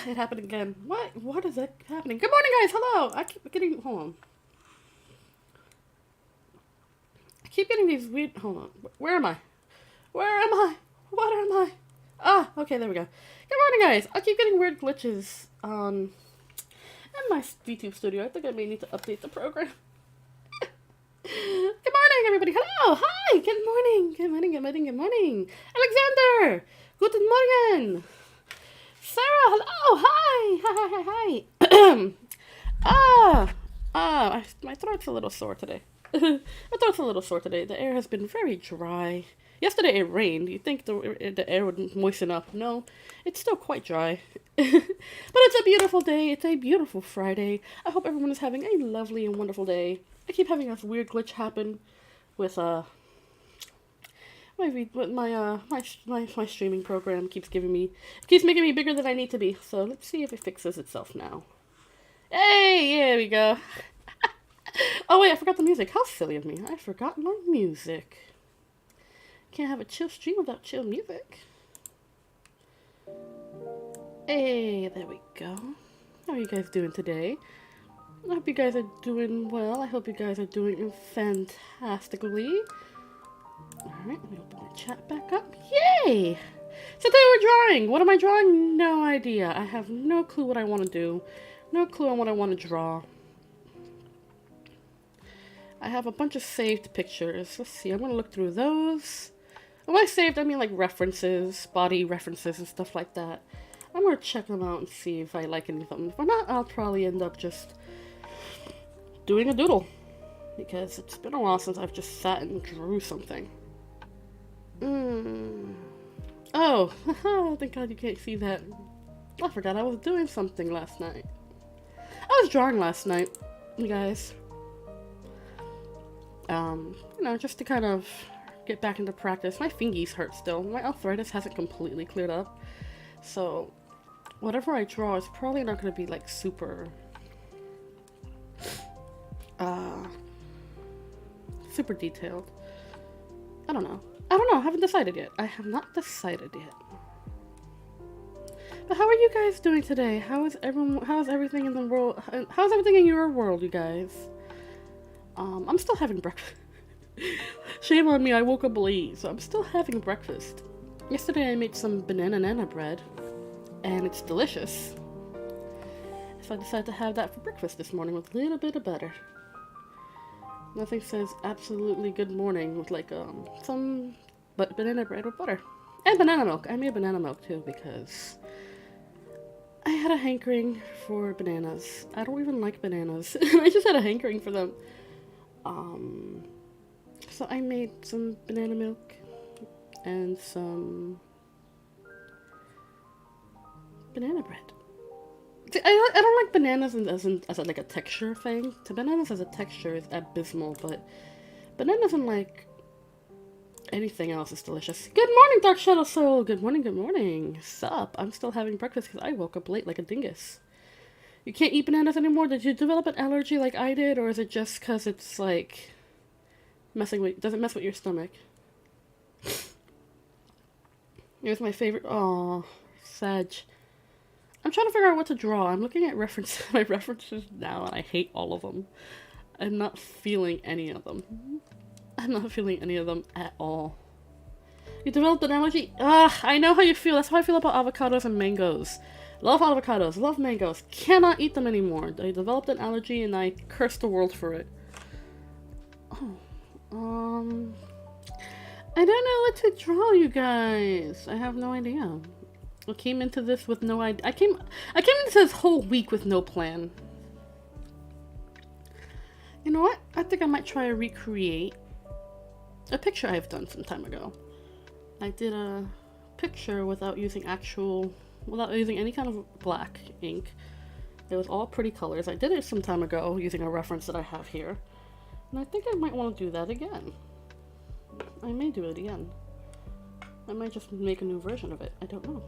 It happened again. What is that happening? Good morning, guys. Hello. I keep getting, hold on. I keep getting these weird, hold on. Where am I? Where am I? What am I? Ah, okay, there we go. Good morning, guys. I keep getting weird glitches in my YouTube studio. I think I may need to update the program. Good morning, everybody. Hello. Hi. Good morning. Good morning. Good morning. Good morning. Alexander. Guten Morgen. Sarah. Hello. Hi. Hi. Hi. Hi. My throat's a little sore today. My throat's a little sore today. The air has been very dry. Yesterday it rained. You'd think the air would moisten up. No, it's still quite dry. But it's a beautiful day. It's a beautiful Friday. I hope everyone is having a lovely and wonderful day. I keep having this weird glitch happen with my streaming program keeps making me bigger than I need to be. So let's see if it fixes itself now. Hey, there we go. Oh wait, I forgot the music. How silly of me. I forgot my music. Can't have a chill stream without chill music. Hey, there we go. How are you guys doing today? I hope you guys are doing well. I hope you guys are doing fantastically. Alright, let me open my chat back up. Yay! So today we're drawing. What am I drawing? No idea. I have no clue what I want to do. No clue on what I want to draw. I have a bunch of saved pictures. Let's see, I'm going to look through those. When I saved, I mean like references, body references and stuff like that. I'm going to check them out and see if I like any of them. If not, I'll probably end up just doing a doodle. Because it's been a while since I've just sat and drew something. Oh, thank God you can't see that. I forgot I was doing something last night. I was drawing last night, you guys. You know, just to kind of get back into practice. My fingies hurt still. My arthritis hasn't completely cleared up. So, whatever I draw is probably not going to be like super, super detailed. I don't know. I haven't decided yet. I have not decided yet. But how are you guys doing today? How's everything in the world? How's everything in your world, you guys? I'm still having breakfast. Shame on me, I woke up late, so I'm still having breakfast. Yesterday I made some banana bread, and it's delicious. So I decided to have that for breakfast this morning with a little bit of butter. Nothing says absolutely good morning with like some banana bread with butter. And banana milk. I made banana milk too because I had a hankering for bananas. I don't even like bananas. I just had a hankering for them. So I made some banana milk and some banana bread. See, I don't like bananas as like a texture thing. To bananas as a texture is abysmal, but bananas and like anything else is delicious. Good morning, Dark Shadow Soul. Good morning, good morning. Sup? I'm still having breakfast because I woke up late like a dingus. You can't eat bananas anymore? Did you develop an allergy like I did, or is it just because it's like does it mess with your stomach? Here's my favorite. Oh, Sag. I'm trying to figure out what to draw. I'm looking at my references now, and I hate all of them. I'm not feeling any of them. I'm not feeling any of them at all. You developed an allergy? I know how you feel. That's how I feel about avocados and mangoes. Love avocados, love mangoes. Cannot eat them anymore. I developed an allergy, and I curse the world for it. I don't know what to draw, you guys. I have no idea. I came into this with no idea. I came into this whole week with no plan. You know what? I think I might try to recreate a picture I've done some time ago. I did a picture without using any kind of black ink. It was all pretty colors. I did it some time ago using a reference that I have here. And I think I might want to do that again. I may do it again. I might just make a new version of it. I don't know.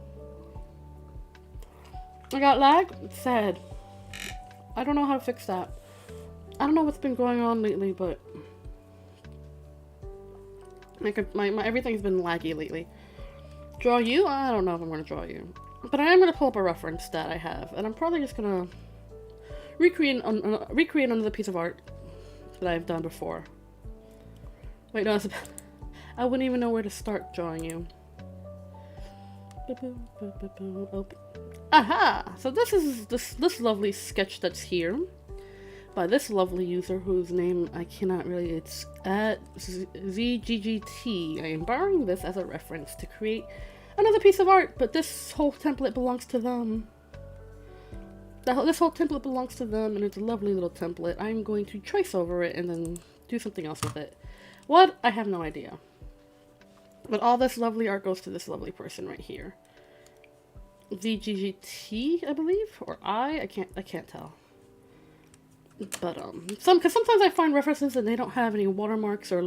I got lag? It's sad. I don't know how to fix that. I don't know what's been going on lately, but my everything's been laggy lately. Draw you? I don't know if I'm going to draw you. But I am going to pull up a reference that I have, and I'm probably just going to recreate another piece of art that I've done before. Wait, no, I wouldn't even know where to start drawing you. Oh. Aha! So this is this lovely sketch that's here by this lovely user whose name I cannot really, it's at ZGGT. I am borrowing this as a reference to create another piece of art, but this whole template belongs to them. This whole template belongs to them, and it's a lovely little template. I'm going to trace over it and then do something else with it. What? I have no idea. But all this lovely art goes to this lovely person right here. ZGGT, I believe? Or I can't tell. But, because sometimes I find references and they don't have any watermarks or,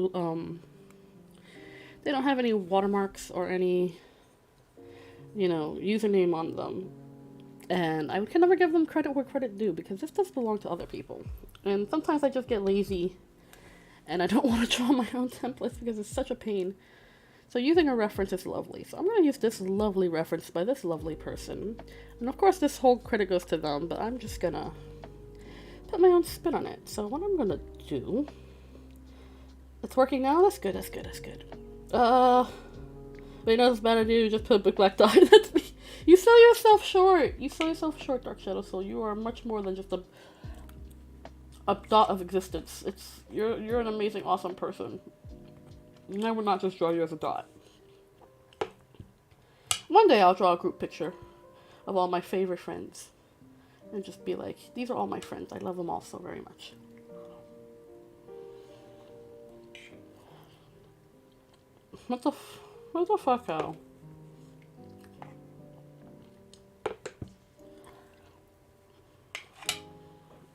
they don't have any watermarks or any, you know, username on them. And I can never give them credit where credit due, because this does belong to other people. And sometimes I just get lazy and I don't want to draw my own templates because it's such a pain. So using a reference is lovely. So I'm going to use this lovely reference by this lovely person. And of course this whole credit goes to them, but I'm just going to put my own spin on it. So what I'm going to do... It's working now? That's good, that's good, that's good. Wait, no, that's bad idea. You just put a big black dot. That's me. You sell yourself short. You sell yourself short, Dark Shadow Soul. You are much more than just a dot of existence. You're an amazing, awesome person. And I would not just draw you as a dot. One day I'll draw a group picture of all my favorite friends. And just be like, these are all my friends. I love them all so very much. What the fuck, Al?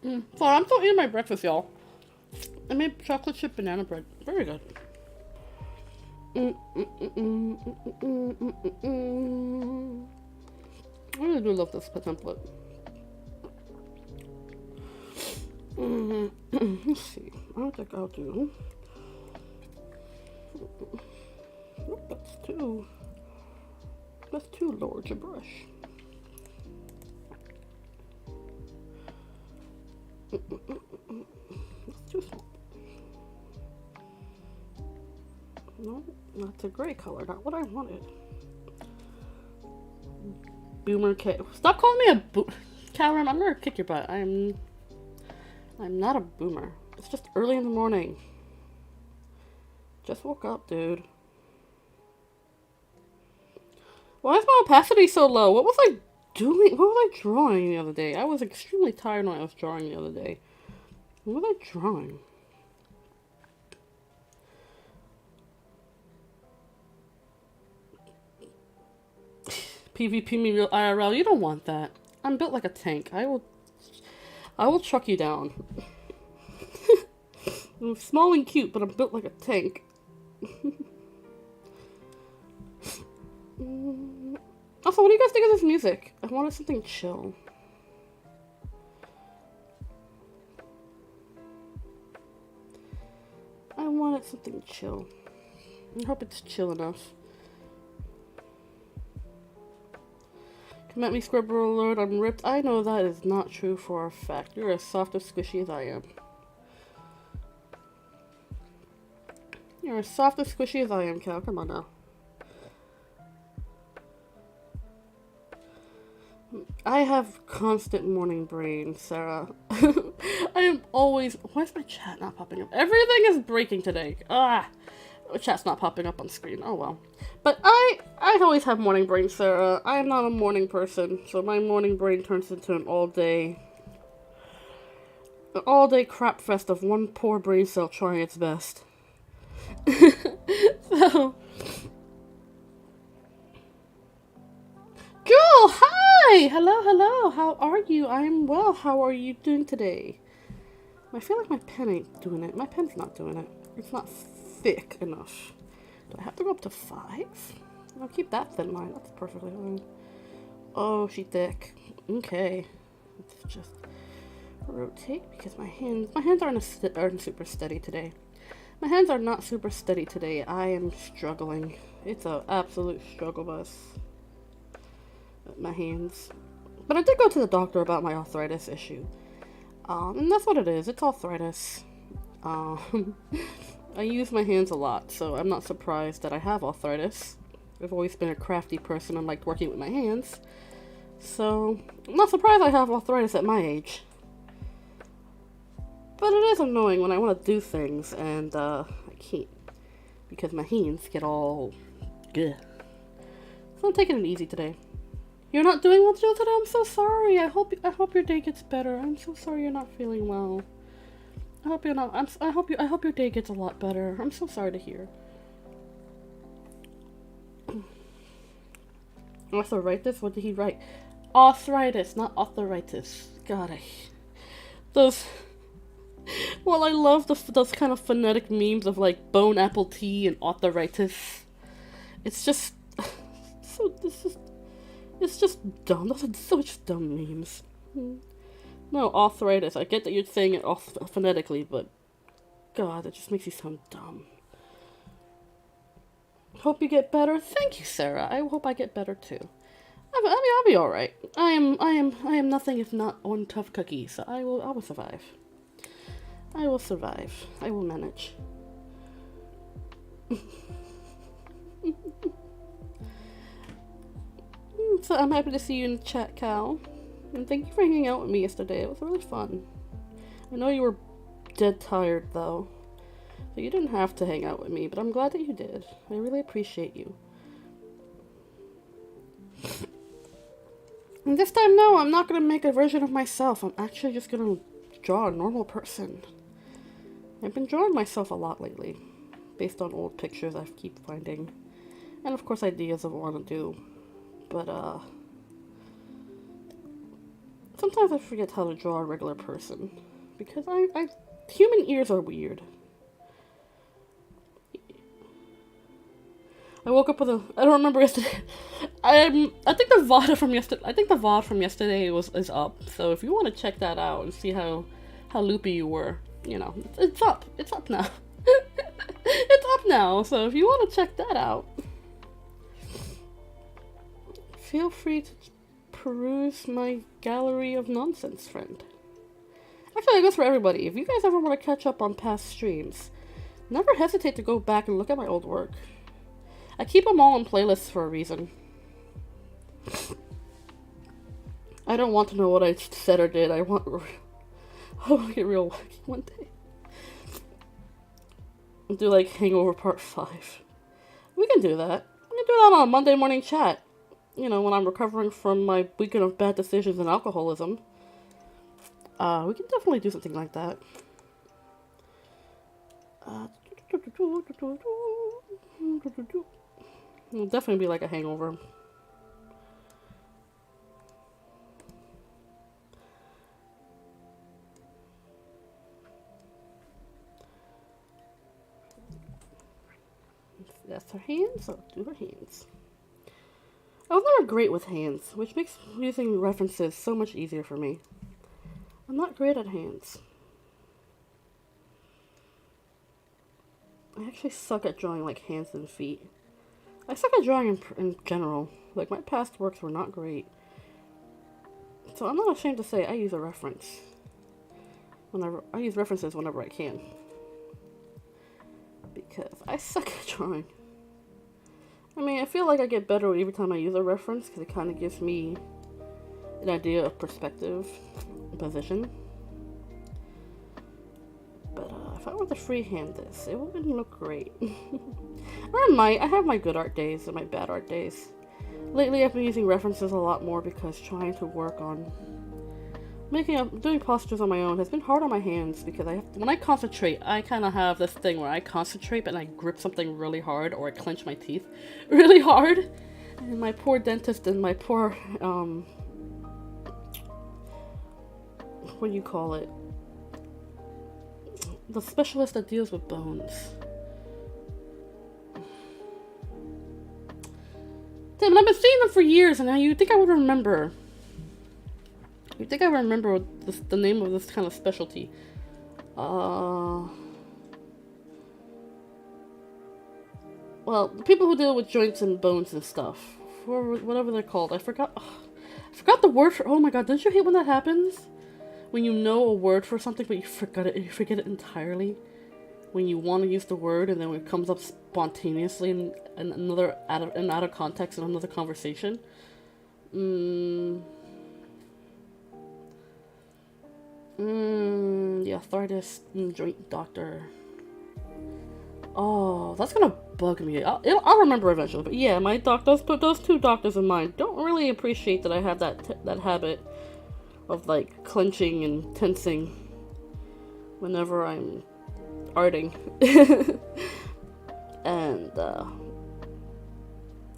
Sorry, I'm still eating my breakfast, y'all. I made chocolate chip banana bread. Very good. I really do love this template. Let's see. I don't think I'll do. Nope, that's too large a brush. That's too small. No, that's a gray color, not what I wanted. Boomer K. Stop calling me a Calorum, I'm gonna kick your butt. I'm not a boomer. It's just early in the morning. Just woke up, dude. Why is my opacity so low? What was I doing? What was I drawing the other day? I was extremely tired when I was drawing the other day. What was I drawing? PvP me real IRL. You don't want that. I'm built like a tank. I will chuck you down. I'm small and cute, but I'm built like a tank. Also, what do you guys think of this music? I wanted something chill. I wanted something chill. I hope it's chill enough. Come at me, Scribble Lord, I'm ripped. I know that is not true for a fact. You're as soft and squishy as I am. You're as soft and squishy as I am, Cal. Come on now. I have constant morning brain, Sarah. I am always... Why is my chat not popping up? Everything is breaking today. Ah! My chat's not popping up on screen. Oh well. But I always have morning brain, Sarah. I am not a morning person, so my morning brain turns into an all-day crap fest of one poor brain cell trying its best. So... Jewel, hi! Hello, hello. How are you? I am well. How are you doing today? I feel like my pen ain't doing it. My pen's not doing it. It's not thick enough. Do I have to go up to 5? I'll keep that thin line. That's perfectly fine. Oh, she thick. Okay. Let's just rotate because my hands aren't super steady today. My hands are not super steady today. I am struggling. It's an absolute struggle bus. My hands. But I did go to the doctor about my arthritis issue. And that's what it is. It's arthritis. I use my hands a lot, so I'm not surprised that I have arthritis. I've always been a crafty person and liked working with my hands. So, I'm not surprised I have arthritis at my age. But it is annoying when I want to do things and I can't. Because my hands get all... Ugh. So I'm taking it easy today. You're not doing well today? I'm so sorry. I hope your day gets better. I'm so sorry you're not feeling well. I hope you're not. I hope your day gets a lot better. I'm so sorry to hear. Arthritis? What did he write? Arthritis, not arthritis. God, those. Well, I love those kind of phonetic memes of like bone apple tea and arthritis. It's just so. It's just dumb. Those are such dumb memes. No, arthritis. I get that you're saying it phonetically, but God, it just makes you sound dumb. Hope you get better. Thank you, Sarah. I hope I get better too. I mean, I'll be all right. I am nothing if not one tough cookie. So I will survive. I will survive. I will manage. So I'm happy to see you in the chat, Cal. And thank you for hanging out with me yesterday. It was really fun. I know you were dead tired, though. So you didn't have to hang out with me, but I'm glad that you did. I really appreciate you. And this time, no, I'm not going to make a version of myself. I'm actually just going to draw a normal person. I've been drawing myself a lot lately. Based on old pictures I keep finding. And of course ideas of what I want to do. But, sometimes I forget how to draw a regular person. Because human ears are weird. I woke up with I don't remember yesterday. I think the VOD from yesterday is up. So if you want to check that out and see how loopy you were, you know, it's up. It's up now. It's up now. So if you want to check that out, feel free to peruse my gallery of nonsense, friend. Actually, I guess for everybody, if you guys ever want to catch up on past streams, never hesitate to go back and look at my old work. I keep them all in playlists for a reason. I don't want to know what I said or did. I want to get real wacky one day. I'll do like Hangover Part 5. We can do that. We can do that on a Monday morning chat. You know, when I'm recovering from my weekend of bad decisions and alcoholism. We can definitely do something like that. It'll definitely be like a hangover. If that's her hands, I'll do her hands. I was never great with hands, which makes using references so much easier for me. I'm not great at hands. I actually suck at drawing like hands and feet. I suck at drawing in general. Like, my past works were not great. So I'm not ashamed to say I use a reference. I use references whenever I can. Because I suck at drawing. I mean, I feel like I get better every time I use a reference because it kind of gives me an idea of perspective and position. But if I were to freehand this, it wouldn't look great. Or it might. I have my good art days and my bad art days. Lately, I've been using references a lot more because trying to work on doing postures on my own has been hard on my hands because when I concentrate, I kind of have this thing where I concentrate and I grip something really hard or I clench my teeth really hard. And my poor dentist and my poor, what do you call it? The specialist that deals with bones. Damn, I've been seeing them for years and now you'd think I would remember. You think I remember the name of this kind of specialty? Well, the people who deal with joints and bones and stuff, whatever they're called. I forgot. Ugh, I forgot the word for. Oh my god! Don't you hate when that happens? When you know a word for something, but you forget it. You forget it entirely. When you want to use the word, and then it comes up spontaneously in another out of context in another conversation. The arthritis joint doctor. Oh, that's gonna bug me. I'll remember eventually. But yeah, my doctors, those two doctors of mine, don't really appreciate that I have that habit of like clenching and tensing whenever I'm arting. And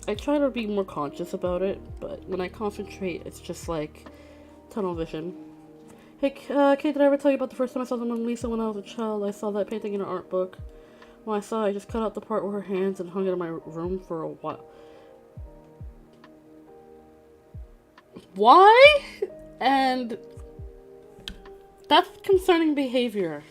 I try to be more conscious about it, but when I concentrate, it's just like tunnel vision. Hey, Kate, did I ever tell you about the first time I saw the Mona Lisa when I was a child? I saw that painting in an art book. When I saw it, I just cut out the part with her hands and hung it in my room for a while. Why? And that's concerning behavior.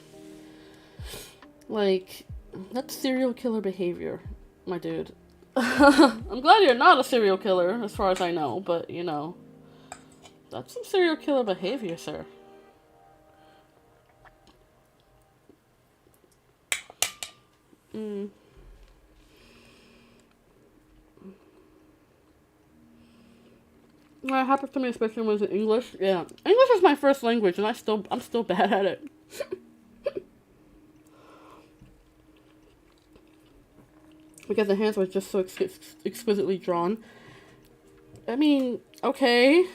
Like, that's serial killer behavior, my dude. I'm glad you're not a serial killer, as far as I know, but, you know, that's some serial killer behavior, sir. That happens to me, especially when it's in English. Yeah, English is my first language, and I'm still bad at it. Because the hands were just so exquisitely drawn. I mean, okay.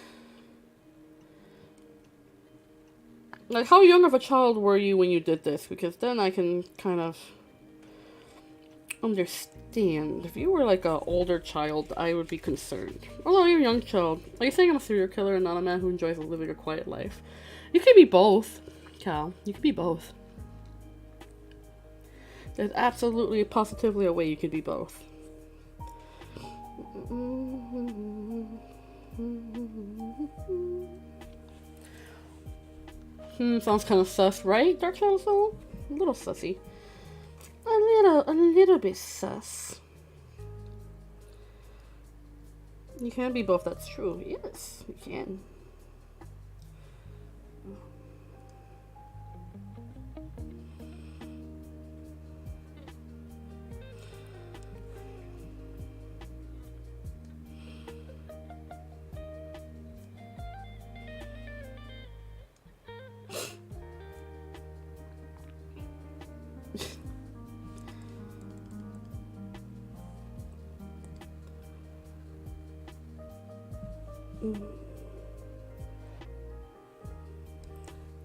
Like, how young of a child were you when you did this? Because then I can kind of understand. If you were like an older child, I would be concerned. Although you're a young child. Are you saying I'm a serial killer and not a man who enjoys living a quiet life? You could be both, Cal. You could be both. There's absolutely, positively a way you could be both. Sounds kind of sus, right? Dark Shadow Soul? A little sussy. A little bit sus. You can be both, that's true. Yes, you can.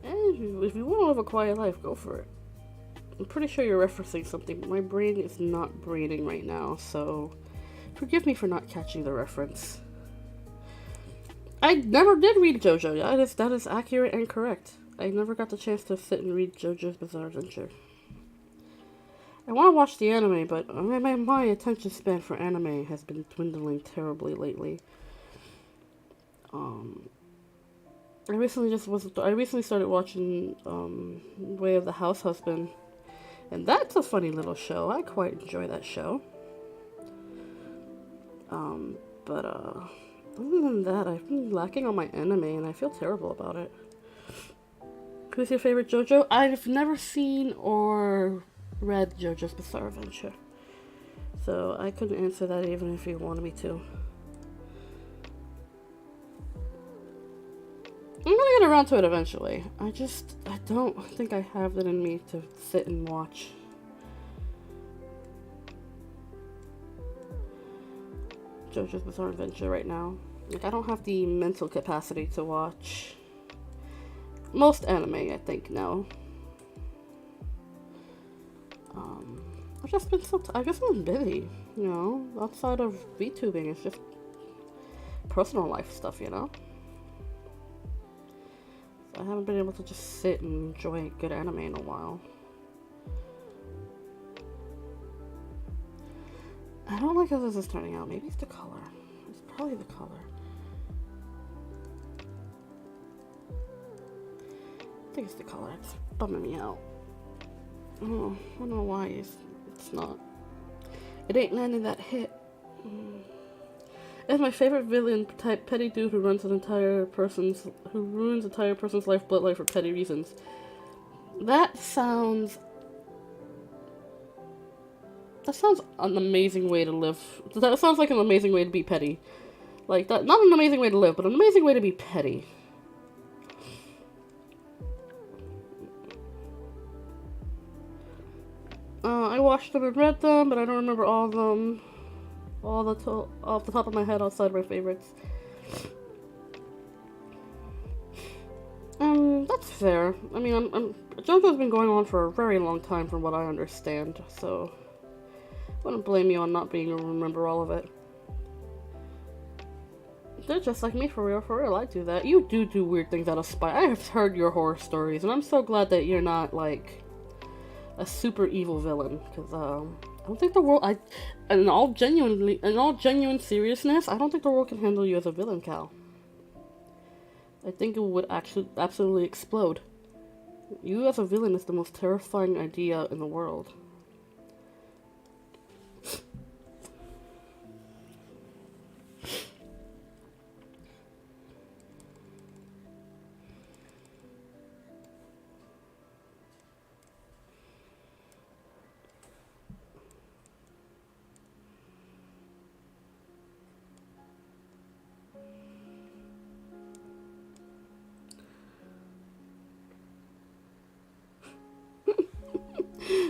And if you want to live a quiet life, go for it. I'm pretty sure you're referencing something, but my brain is not braining right now, so forgive me for not catching the reference. I never did read JoJo. That is accurate and correct. I never got the chance to sit and read JoJo's Bizarre Adventure. I want to watch the anime, but my attention span for anime has been dwindling terribly lately. I recently started watching Way of the House Husband, and that's a funny little show. I quite enjoy that show. But other than that, I've been lacking on my anime, and I feel terrible about it. Who's your favorite JoJo? I've never seen or read JoJo's Bizarre Adventure, so I couldn't answer that even if you wanted me to. I'm gonna get around to it eventually. I don't think I have it in me to sit and watch. JoJo's Bizarre Adventure right now. Like, I don't have the mental capacity to watch most anime, I think, now. I've just been busy, you know, outside of VTubing. It's just personal life stuff, you know. I haven't been able to just sit and enjoy good anime in a while. I don't like how this is turning out. Maybe it's the color. It's probably the color. I think it's the color. It's bumming me out. Oh, I don't know why it's not. It ain't landing that hit. It's my favorite villain type, petty dude who ruins entire person's life for petty reasons. That sounds an amazing way to live. That sounds like an amazing way to be petty. Like that, not an amazing way to live, but an amazing way to be petty. I watched them and read them, but I don't remember all of them. Off the top of my head, outside my favorites. That's fair. I mean, JoJo's been going on for a very long time, from what I understand. So, I wouldn't blame you on not being able to remember all of it. They're just like me, for real, for real. I do that. You do weird things out of spite. I have heard your horror stories, and I'm so glad that you're not like a super evil villain, because I don't think the world, in all genuine seriousness, I don't think the world can handle you as a villain, Cal. I think it would actually absolutely explode. You as a villain is the most terrifying idea in the world.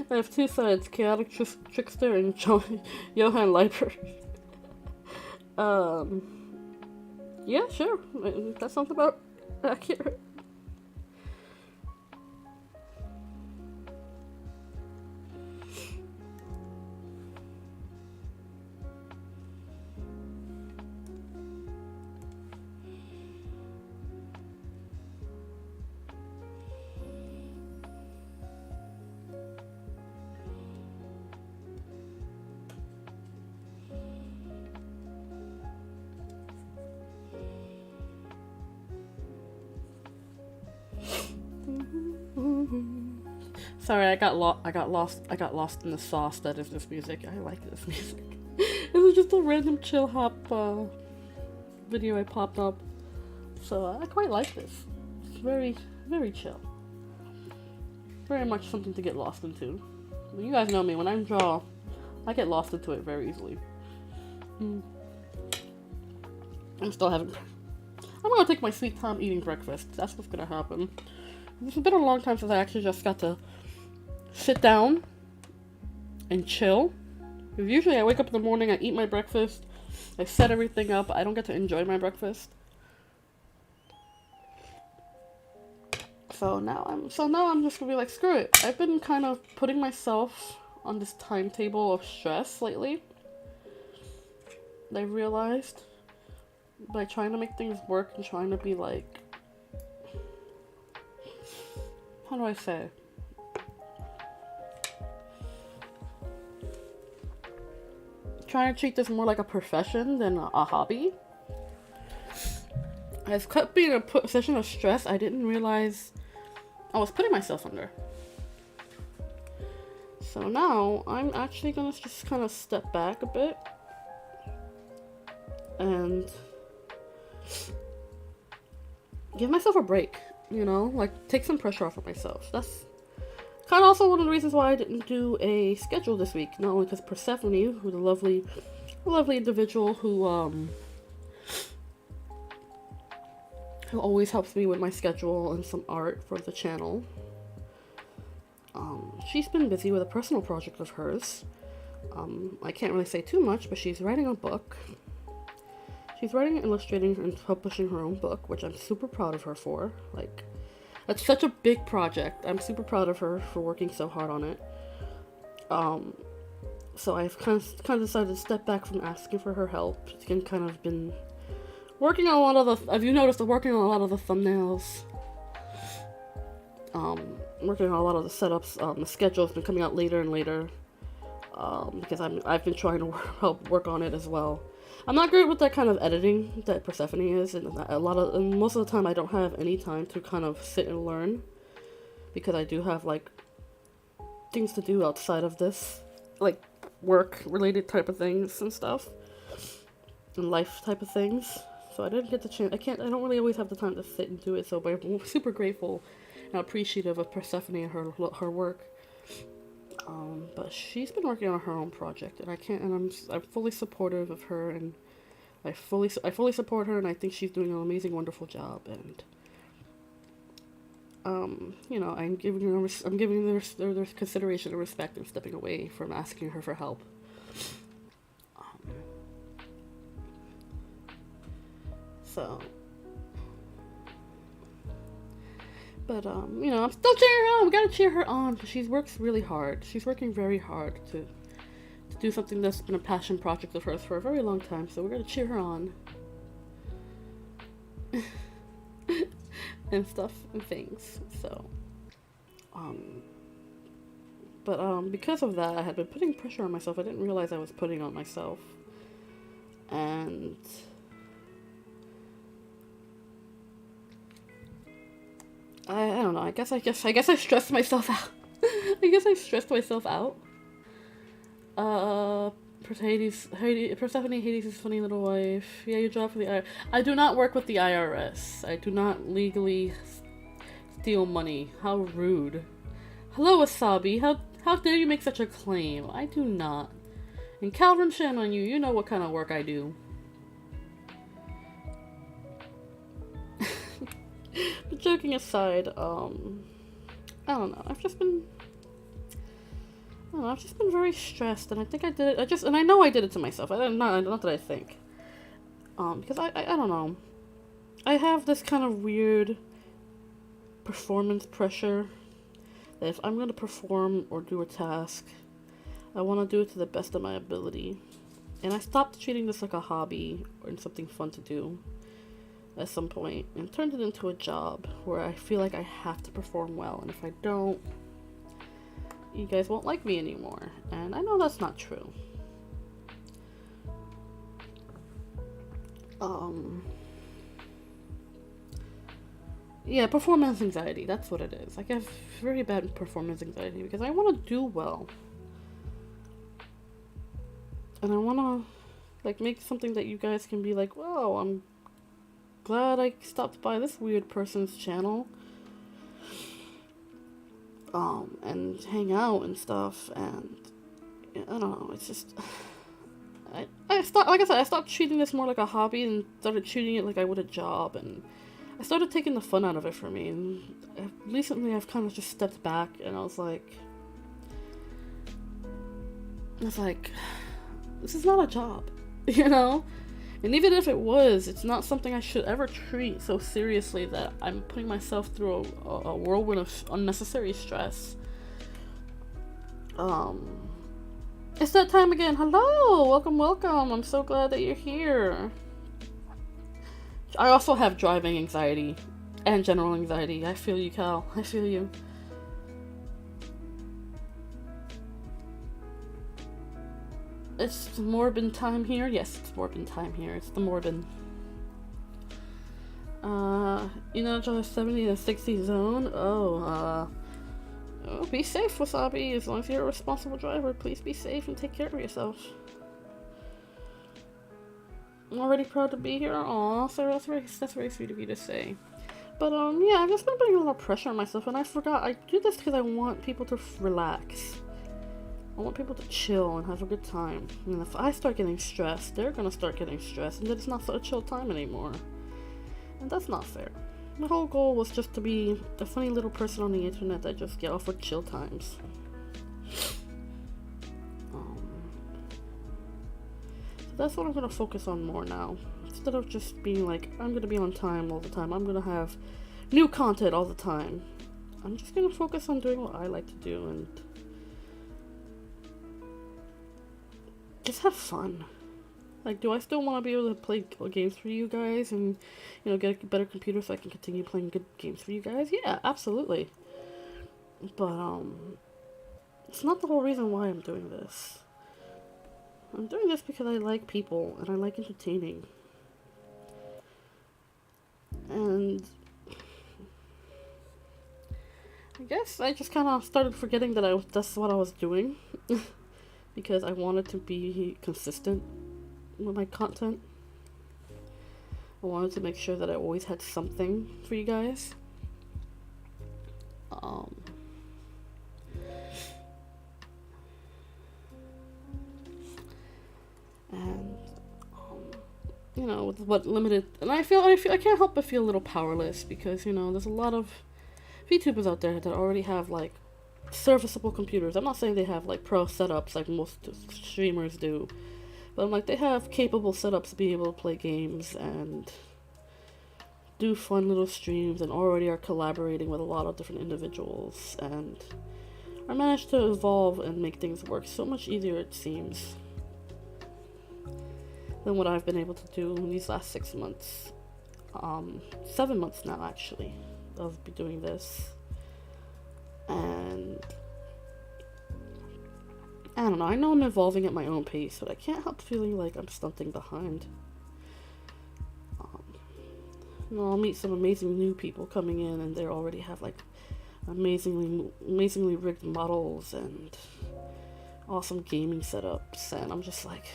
I have two sides, chaotic trickster and Johann Leiber. Yeah, sure. That sounds about accurate. Sorry, I got lost in the sauce that is this music. I like this music. It was just a random chill hop video I popped up, so I quite like this. It's very, very chill. Very much something to get lost into. You guys know me. When I draw, I get lost into it very easily. I'm still having. I'm gonna take my sweet time eating breakfast. That's what's gonna happen. It's been a long time since I actually just got to sit down and chill. Because usually I wake up in the morning, I eat my breakfast, I set everything up, I don't get to enjoy my breakfast. So now I'm just gonna be like, screw it. I've been kind of putting myself on this timetable of stress lately. I realized by trying to make things work and trying to be like, how do I say? Trying to treat this more like a profession than a hobby. I've kept being in a position of stress I didn't realize I was putting myself under. So now I'm actually gonna just kind of step back a bit and give myself a break, you know, like take some pressure off of myself. That's kind of also one of the reasons why I didn't do a schedule this week. Not only because Persephone, who's a lovely individual who always helps me with my schedule and some art for the channel. She's been busy with a personal project of hers. I can't really say too much, but she's writing a book. She's writing, illustrating, and publishing her own book, which I'm super proud of her for. Like, that's such a big project. I'm super proud of her for working so hard on it. So I've kind of decided to step back from asking for her help. She's kind of been working on a lot of the, as you noticed, working on a lot of the thumbnails. Working on a lot of the setups. The schedule's been coming out later and later. Because I've been trying to help work on it as well. I'm not great with that kind of editing that Persephone is, and most of the time I don't have any time to kind of sit and learn. because I do have like things to do outside of this, like work related type of things and stuff, and life type of things. So I didn't get the chance. I don't really always have the time to sit and do it. So, but I'm super grateful and appreciative of Persephone and her work. But she's been working on her own project, and I'm fully supportive of her, and I fully support her, and I think she's doing an amazing, wonderful job. And I'm giving her consideration and respect, and stepping away from asking her for help. But I'm still cheering her on. We gotta cheer her on because she works really hard. She's working very hard to do something that's been a passion project of hers for a very long time. So we're gonna cheer her on. And stuff and things. So, because of that, I had been putting pressure on myself. I didn't realize I was putting on myself, and I don't know. I guess I stressed myself out. I guess I stressed myself out. Persephone, Hades' funny little wife. Yeah, you job for the IRS. I do not work with the IRS. I do not legally steal money. How rude. Hello, Wasabi. How dare you make such a claim? I do not. And Calvin, shame on you. You know what kind of work I do. But joking aside, I don't know. I've just been very stressed, and I think I did it. And I know I did it to myself. Not that I think. Because I don't know. I have this kind of weird performance pressure that if I'm gonna perform or do a task, I want to do it to the best of my ability. And I stopped treating this like a hobby or something fun to do at some point, and turned it into a job where I feel like I have to perform well, and if I don't, you guys won't like me anymore. And I know that's not true. Yeah, performance anxiety, that's what it is. I have very bad performance anxiety because I want to do well. And I want to, like, make something that you guys can be like, wow, I'm glad I stopped by this weird person's channel. And hang out and stuff, and I don't know, it's just, I stopped treating this more like a hobby and started treating it like I would a job, and I started taking the fun out of it for me. And recently I've kind of just stepped back, and I was like, this is not a job, you know? And even if it was, it's not something I should ever treat so seriously that I'm putting myself through a whirlwind of unnecessary stress. It's that time again. Hello! Welcome. I'm so glad that you're here. I also have driving anxiety and general anxiety. I feel you, Cal. I feel you. It's Morbin time here. Yes, it's Morbin time here. It's the Morbin. The 70 to 60 zone. Oh, be safe, Wasabi. As long as you're a responsible driver, please be safe and take care of yourself. I'm already proud to be here. Aw, Sarah, that's very sweet of you to say. But yeah, I've just been putting a lot of pressure on myself, and I forgot. I do this because I want people to relax. I want people to chill and have a good time. And if I start getting stressed, they're gonna start getting stressed, and then it's not such a chill time anymore. And that's not fair. My whole goal was just to be the funny little person on the internet that just get off with chill times. So that's what I'm gonna focus on more now. Instead of just being like, I'm gonna be on time all the time, I'm gonna have new content all the time. I'm just gonna focus on doing what I like to do and just have fun. Like, do I still want to be able to play games for you guys and, get a better computer so I can continue playing good games for you guys? Yeah, absolutely. But, it's not the whole reason why I'm doing this. I'm doing this because I like people and I like entertaining. And I guess I just kind of started forgetting that that's what I was doing because I wanted to be consistent with my content. I wanted to make sure that I always had something for you guys. And you know, with what limited, and I can't help but feel a little powerless because, you know, there's a lot of VTubers out there that already have like serviceable computers. I'm not saying they have like pro setups like most streamers do, but I'm like, they have capable setups to be able to play games and do fun little streams, and already are collaborating with a lot of different individuals, and I managed to evolve and make things work so much easier, it seems, than what I've been able to do in these last 6 months. 7 months now, actually, of doing this. And I don't know, I know I'm evolving at my own pace, but I can't help feeling like I'm stunting behind. You know, I'll meet some amazing new people coming in, and they already have like amazingly rigged models and awesome gaming setups, and I'm just like,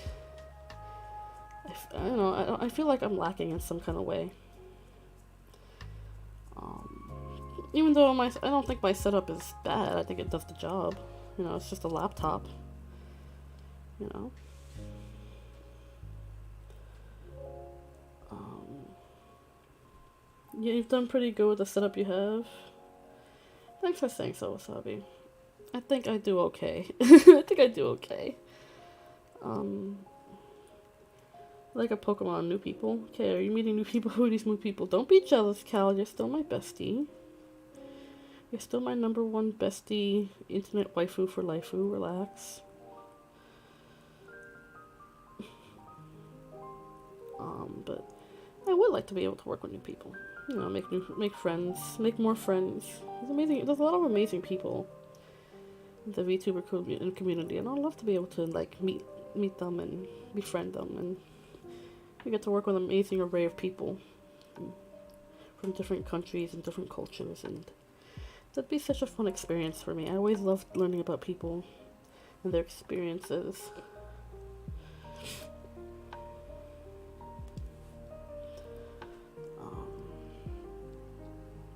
I don't know, I feel like I'm lacking in some kind of way. Even though I don't think my setup is bad, I think it does the job. You know, it's just a laptop. You know. Yeah, you've done pretty good with the setup you have. Thanks for saying so, Wasabi. I think I do okay. I think I do okay. Like a Pokemon, new people. Okay, are you meeting new people? Who are these new people? Don't be jealous, Cal. You're still my bestie. You're still my #1 bestie. Internet waifu for lifeu. Relax. But I would like to be able to work with new people. You know, make friends, make more friends. There's a lot of amazing people in the VTuber community, and I'd love to be able to like meet them and befriend them, and we get to work with an amazing array of people from different countries and different cultures, and that'd be such a fun experience for me. I always loved learning about people and their experiences.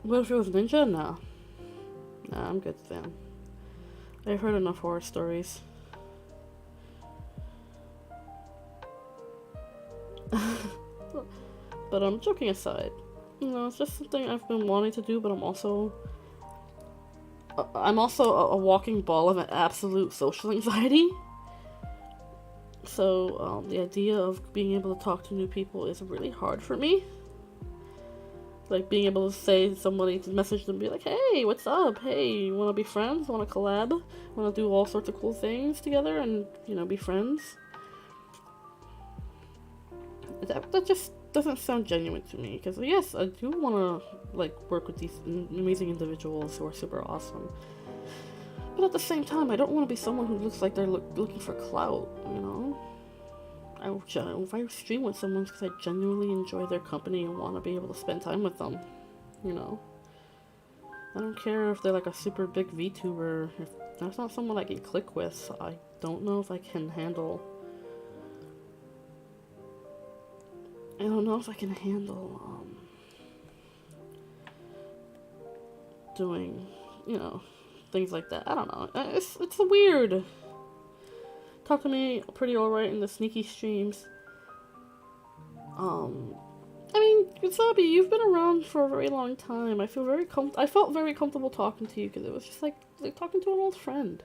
What if it was Ninja? Nah, I'm good, fam. I've heard enough horror stories. But joking aside, you know, it's just something I've been wanting to do, but I'm also a walking ball of an absolute social anxiety. So the idea of being able to talk to new people is really hard for me. Like being able to say to somebody, to message them, be like, hey, what's up? Hey, you want to be friends? Want to collab? Want to do all sorts of cool things together and, you know, be friends? That just doesn't sound genuine to me. Because, yes, I do want to, like, work with these amazing individuals who are super awesome. But at the same time, I don't want to be someone who looks like they're looking for clout, you know? If I stream with someone, it's because I genuinely enjoy their company and want to be able to spend time with them, you know? I don't care if they're like a super big VTuber. If that's not someone I can click with, I don't know if I can handle... I don't know if I can handle, doing, you know, things like that. I don't know. It's weird. Talk to me pretty alright in the sneaky streams. I mean, Kusabi, you've been around for a very long time. I felt very comfortable talking to you because it was just like talking to an old friend.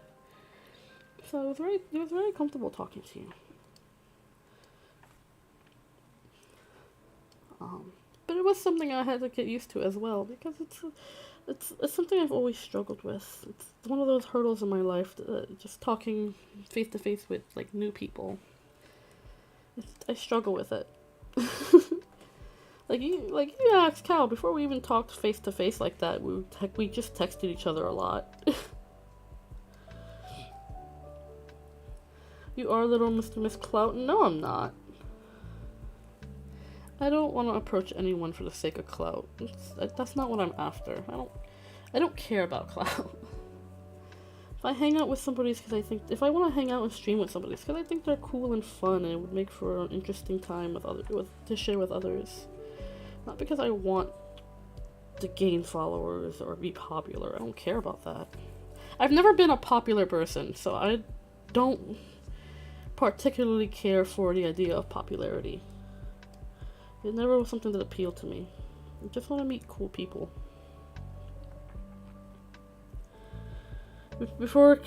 So it was very comfortable talking to you. But it was something I had to get used to as well, because it's something I've always struggled with. It's one of those hurdles in my life, just talking face to face with like new people. I struggle with it. like you asked Cal, before we even talked face to face like that, we just texted each other a lot. You are little Mr. Miss Clout? No, I'm not. I don't want to approach anyone for the sake of clout. That's not what I'm after. I don't care about clout. If I hang out with somebody, it's because I think, if I want to hang out and stream with somebody, it's because I think they're cool and fun, and it would make for an interesting time to share with others. Not because I want to gain followers or be popular. I don't care about that. I've never been a popular person, so I don't particularly care for the idea of popularity. It never was something that appealed to me. I just want to meet cool people. Before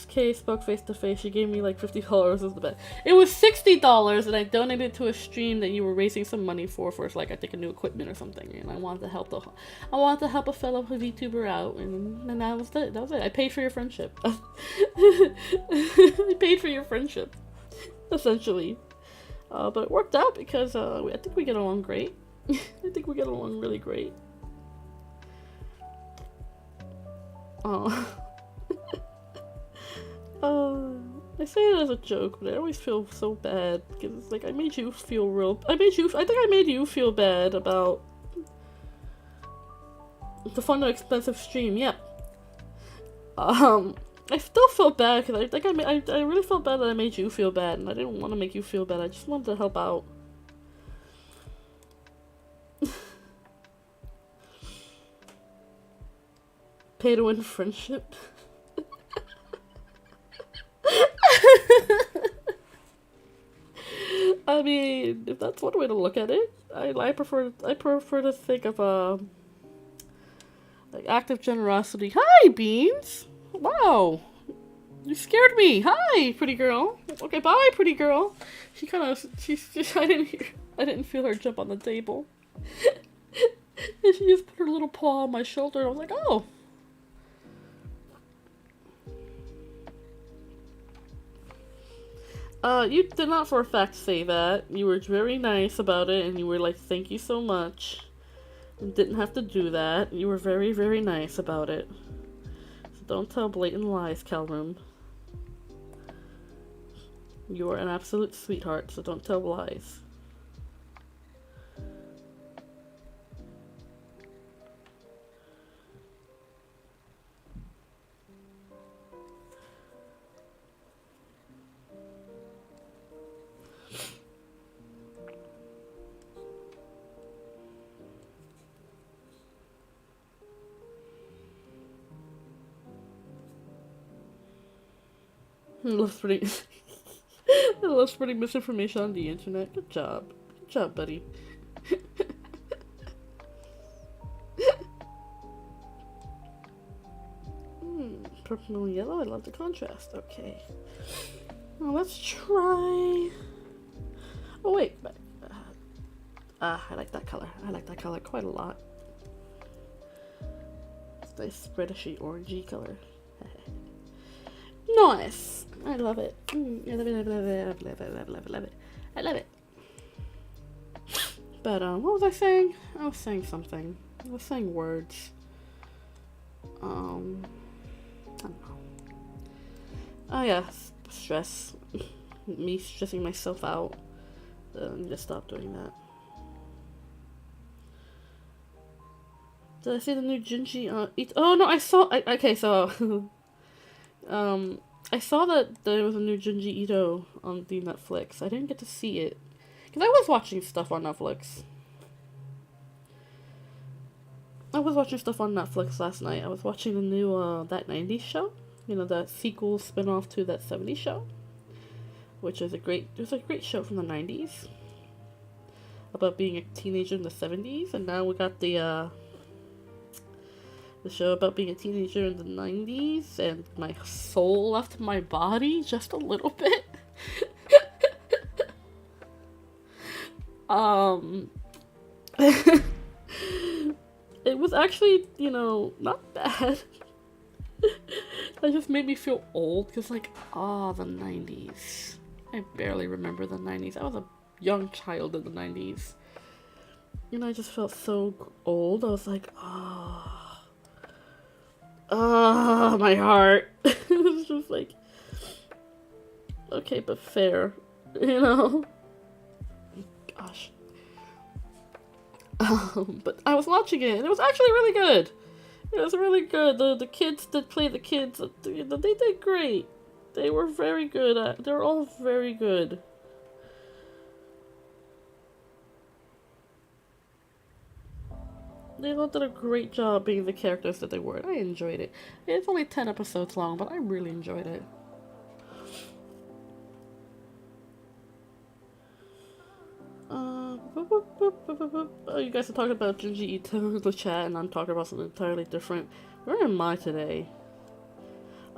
Kay spoke face to face, she gave me like $50 as the bet. It was $60, and I donated to a stream that you were raising some money for like I think a new equipment or something. And I wanted to help a fellow VTuber out, and that was it. That was it. I paid for your friendship. I paid for your friendship, essentially. But it worked out because I think we get along great. I think we get along really great. I say it as a joke, but I always feel so bad because it's like I think I made you feel bad about the fun and expensive stream. Yeah. I still feel bad because I think I really felt bad that I made you feel bad, and I didn't want to make you feel bad. I just wanted to help out. Pay to win friendship. I mean, if that's one way to look at it, I prefer to think of like active generosity. Hi, Beans. Wow, you scared me. Hi, pretty girl. Okay, bye, pretty girl. She I didn't feel her jump on the table. And she just put her little paw on my shoulder. And I was like, oh. You did not for a fact say that. You were very nice about it, and you were like, thank you so much. You didn't have to do that. You were very, very nice about it. So don't tell blatant lies, Calroom. You are an absolute sweetheart, so don't tell lies. I love spreading misinformation on the internet. Good job. Good job, buddy. Purple and yellow. I love the contrast. Okay. Well, let's try... Oh, wait. I like that color. I like that color quite a lot. It's a nice redishy orangey color. Nice. I love it. I love it. I love it. I love it. I love it. I love it. I love it. But what was I saying? I was saying something. I was saying words. I don't know. Oh yeah, stress. Me stressing myself out. I need to stop doing that. Did I see the new Junji? Oh no, I saw. Okay, so I saw that there was a new Junji Ito on the Netflix. I didn't get to see it because I was watching stuff on Netflix. I was watching stuff on Netflix last night. I was watching the new That 90s show. You know, that sequel spin-off to That 70s show, which is it was a great show from the 90s about being a teenager in the 70s, and now we got the show about being a teenager in the 90s, and my soul left my body just a little bit. It was actually, not bad. It just made me feel old, because the 90s. I barely remember the 90s. I was a young child in the 90s. And I just felt so old. I was like, my heart. It was just like, okay, but fair, Gosh. But I was watching it, and it was actually really good. It was really good. The kids that play the kids, they did great. They were very good at. They're all very good. They all did a great job being the characters that they were. I enjoyed it. It's only 10 episodes long, but I really enjoyed it. You guys are talking about Junji Ito in the chat, and I'm talking about something entirely different. Where am I today?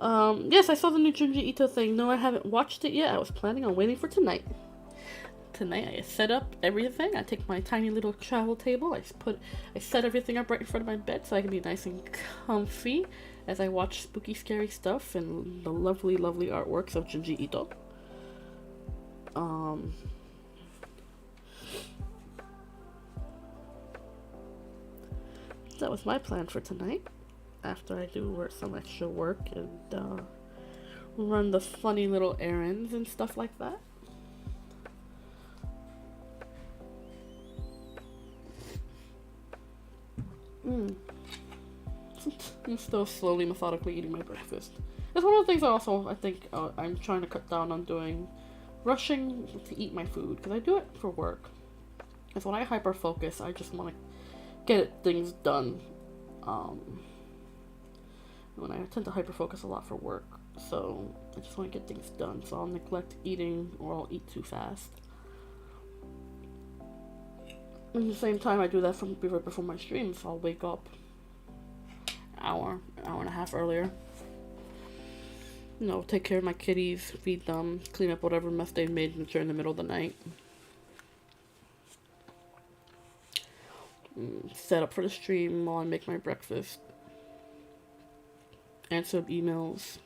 Yes, I saw the new Junji Ito thing. No, I haven't watched it yet. I was planning on waiting for tonight. Tonight I set up everything. I take my tiny little travel table. I set everything up right in front of my bed so I can be nice and comfy as I watch spooky, scary stuff and the lovely, lovely artworks of Junji Ito. That was my plan for tonight. After I do some extra work and run the funny little errands and stuff like that. I'm still slowly, methodically eating my breakfast. That's one of the things I think I'm trying to cut down on doing. Rushing to eat my food, because I do it for work. Because when I hyper-focus, I just want to get things done. When I tend to hyper-focus a lot for work, so I just want to get things done, so I'll neglect eating or I'll eat too fast. At the same time, I do that right before my stream, so I'll wake up an hour and a half earlier. You know, take care of my kitties, feed them, clean up whatever mess they've made during the middle of the night. Set up for the stream while I make my breakfast. Answer emails.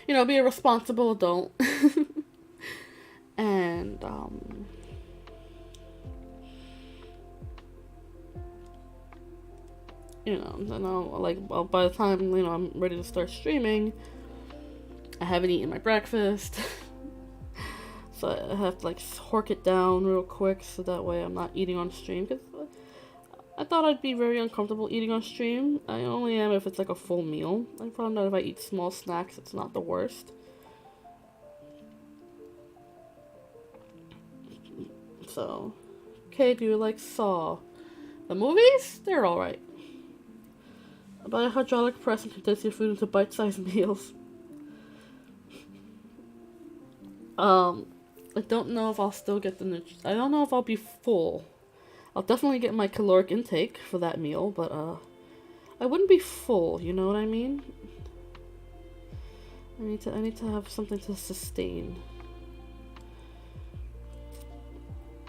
You know, be a responsible adult. And, you know, then by the time, you know, I'm ready to start streaming, I haven't eaten my breakfast. So I have to, hork it down real quick so that way I'm not eating on stream. Because I thought I'd be very uncomfortable eating on stream. I only am if it's, a full meal. I found out if I eat small snacks, it's not the worst. So, okay, do you like Saw? The movies? They're alright. About a hydraulic press and condense your food into bite-sized meals. I don't know if I'll still get I don't know if I'll be full. I'll definitely get my caloric intake for that meal, but, I wouldn't be full, you know what I mean? I need to have something to sustain.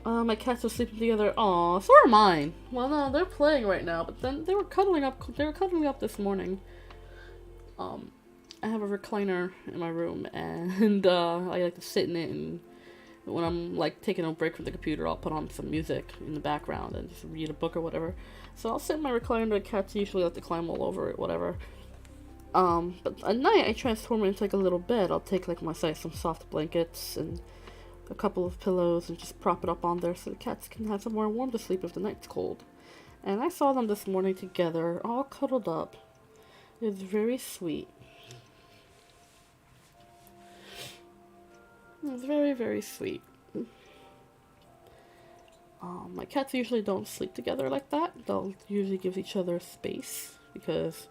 My cats are sleeping together. Aw, so are mine. Well, no, they're playing right now, but then they were cuddling up this morning. I have a recliner in my room, and I like to sit in it, and when I'm taking a break from the computer, I'll put on some music in the background and just read a book or whatever. So I'll sit in my recliner. The cats usually like to climb all over it, whatever. But at night I transform it into a little bed. I'll take some soft blankets and a couple of pillows and just prop it up on there so the cats can have somewhere warm to sleep if the night's cold. And I saw them this morning together, all cuddled up. It was very sweet. It was very, very sweet. My cats usually don't sleep together like that. They'll usually give each other space because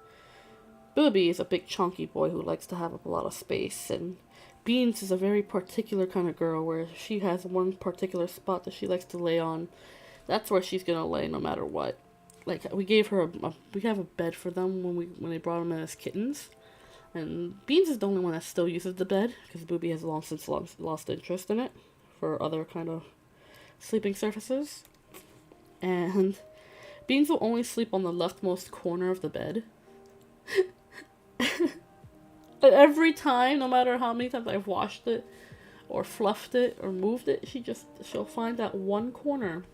Booby is a big chunky boy who likes to have a lot of space, and Beans is a very particular kind of girl where she has one particular spot that she likes to lay on. That's where she's gonna lay no matter what. We gave her we have a bed for them when they brought them in as kittens. And Beans is the only one that still uses the bed, because Booby has long since lost interest in it for other kind of sleeping surfaces. And Beans will only sleep on the leftmost corner of the bed. And every time, no matter how many times I've washed it, or fluffed it, or moved it, she'll find that one corner.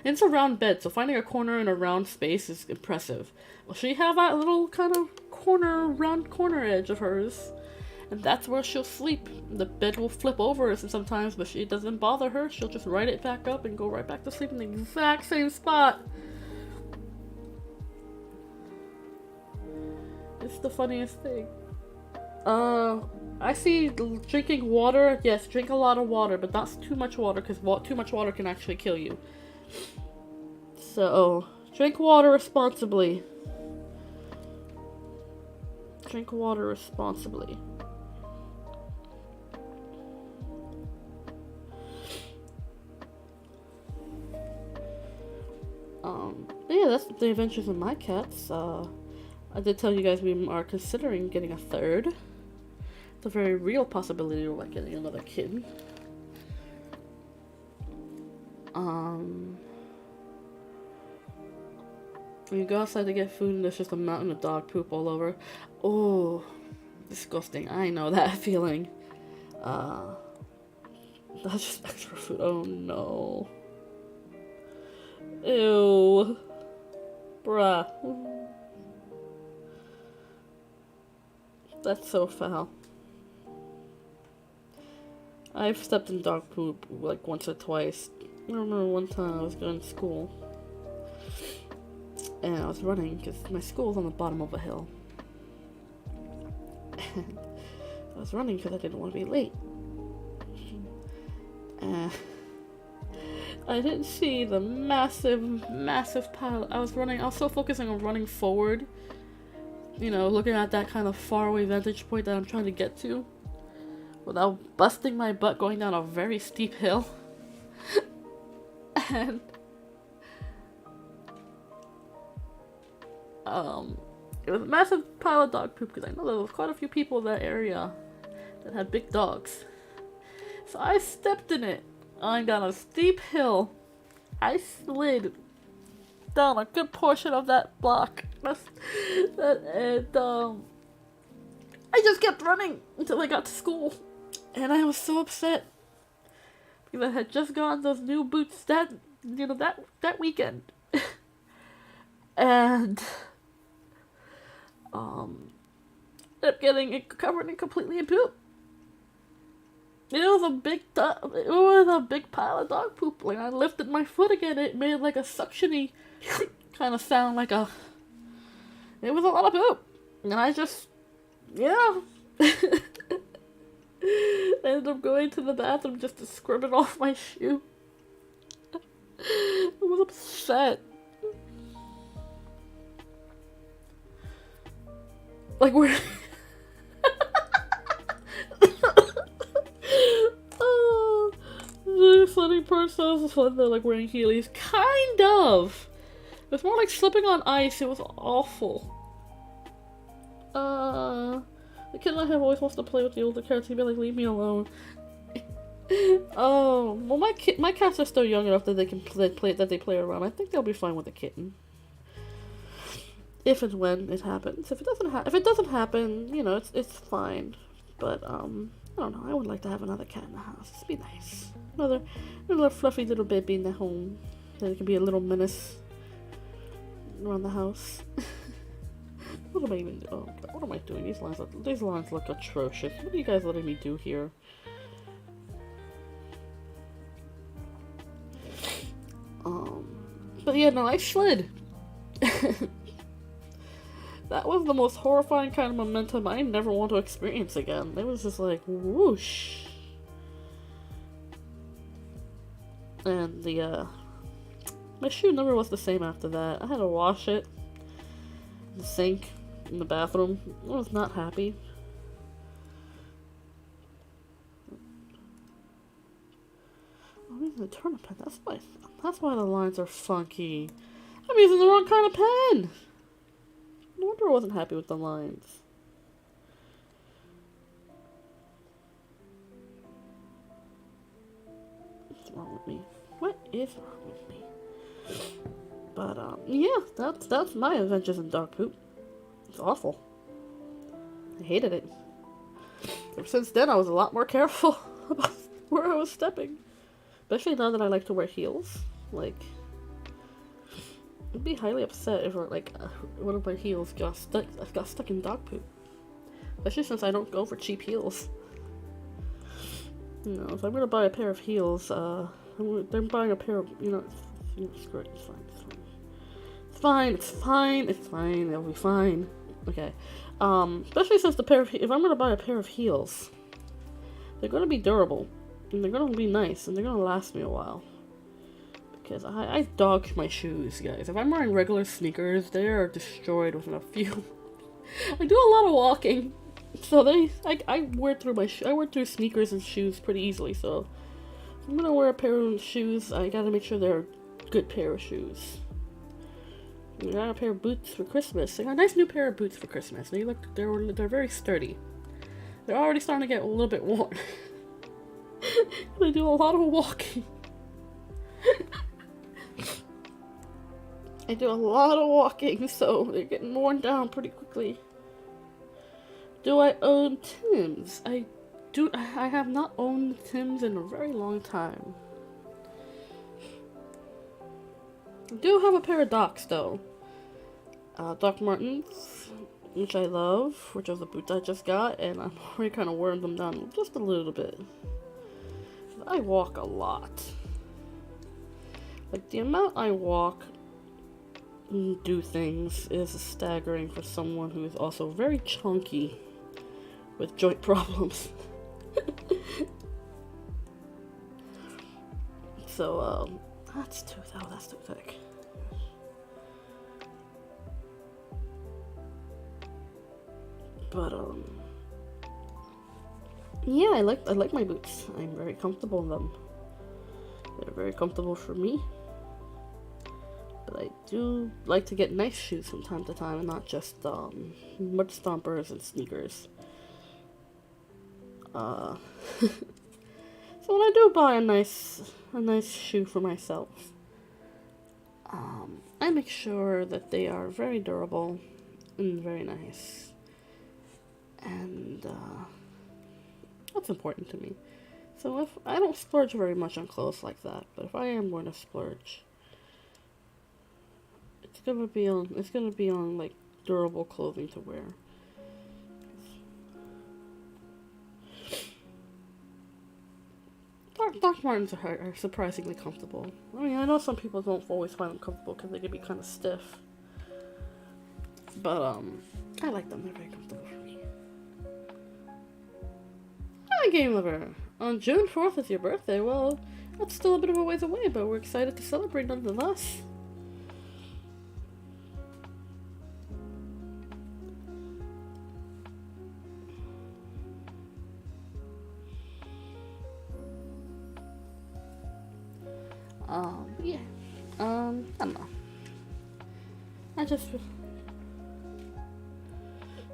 And it's a round bed, so finding a corner in a round space is impressive. Well, she have that little kind of round corner edge of hers, and that's where she'll sleep. The bed will flip over sometimes, but it doesn't bother her. She'll just right it back up and go right back to sleep in the exact same spot. It's the funniest thing. I see drinking water. Yes, drink a lot of water, but not too much water because too much water can actually kill you. So, drink water responsibly. Drink water responsibly. Yeah, that's the adventures of my cats. I did tell you guys we are considering getting a third. It's a very real possibility of like getting another kitten. When you go outside to get food and there's just a mountain of dog poop all over. Oh, disgusting. I know that feeling. That's just extra food. Oh no. Ew. Bruh. That's so foul. I've stepped in dog poop like once or twice. I remember one time I was going to school. And I was running because my school's on the bottom of a hill. And I was running because I didn't want to be late. And I didn't see the massive pile. I was so focusing on running forward. You know, looking at that kind of faraway vantage point that I'm trying to get to. Without busting my butt going down a very steep hill. And it was a massive pile of dog poop because I know there was quite a few people in that area that had big dogs. So I stepped in it. I got a steep hill. I slid down a good portion of that block. And I just kept running until I got to school. And I was so upset because I had just gotten those new boots that weekend. And ended up getting it covered in completely in poop. It was a big pile of dog poop. Like I lifted my foot again, it made like a suctiony kind of sound, it was a lot of poop. And I just, ended up going to the bathroom just to scrub it off my shoe. I was upset. Like we're the funny part sounds fun though, like wearing Heelys. Kind of. It's more like slipping on ice. It was awful. The kid I have always wants to play with the older cats. He'd be like, leave me alone. Oh, well my cats are still young enough that they play around. I think they'll be fine with the kitten. If and when it happens. If it doesn't happen, you know, it's fine. But I don't know. I would like to have another cat in the house. It'd be nice. Another fluffy little baby in the home. Then it can be a little menace around the house. What am I even doing? Oh God, what am I doing? These lines look atrocious. What are you guys letting me do here? But yeah, no, I slid. That was the most horrifying kind of momentum I never want to experience again. It was just like, whoosh. And my shoe never was the same after that. I had to wash it in the sink, in the bathroom. I was not happy. I'm using a turnip pen. That's why the lines are funky. I'm using the wrong kind of pen. No wonder I wasn't happy with the lines. What's wrong with me? What is wrong with me? But yeah, that's my adventures in dog poop. It's awful. I hated it. Ever since then, I was a lot more careful about where I was stepping. Especially now that I like to wear heels. Like, I'd be highly upset if one of my heels got stuck in dog poop. Especially since I don't go for cheap heels. You know, if I'm gonna buy a pair of heels, I'm buying a pair of, screw it, it's fine. It'll be fine. Okay. Especially since if I'm gonna buy a pair of heels, they're gonna be durable, and they're gonna be nice, and they're gonna last me a while. Because I dog my shoes, guys. If I'm wearing regular sneakers, they are destroyed within a few. I do a lot of walking, so I wear through sneakers and shoes pretty easily. So if I'm gonna wear a pair of shoes, I gotta make sure they're a good pair of shoes. I got a pair of boots for Christmas. I got a nice new pair of boots for Christmas. They're very sturdy. They're already starting to get a little bit worn. I do a lot of walking. I do a lot of walking, so they're getting worn down pretty quickly. Do I own Timbs? I do. I have not owned Timbs in a very long time. I do have a pair of Docs though. Doc Martens, which I love, which are the boots I just got, and I'm already kind of wearing them down just a little bit. I walk a lot. Like, the amount I walk and do things is staggering for someone who is also very chunky with joint problems. So, that's too thick. But, yeah, I like my boots. I'm very comfortable in them. They're very comfortable for me. But I do like to get nice shoes from time to time and not just, mud stompers and sneakers. So when I do buy a nice shoe for myself, I make sure that they are very durable and very nice. And, that's important to me. So if I don't splurge very much on clothes like that, but if I am going to splurge, it's gonna be on like durable clothing to wear. Doc Martens are surprisingly comfortable. I mean, I know some people don't always find them comfortable because they can be kind of stiff. But, I like them. They're very comfortable for me. Hi, Game Lover! On June 4th is your birthday. Well, that's still a bit of a ways away, but we're excited to celebrate nonetheless. Yeah. I don't know.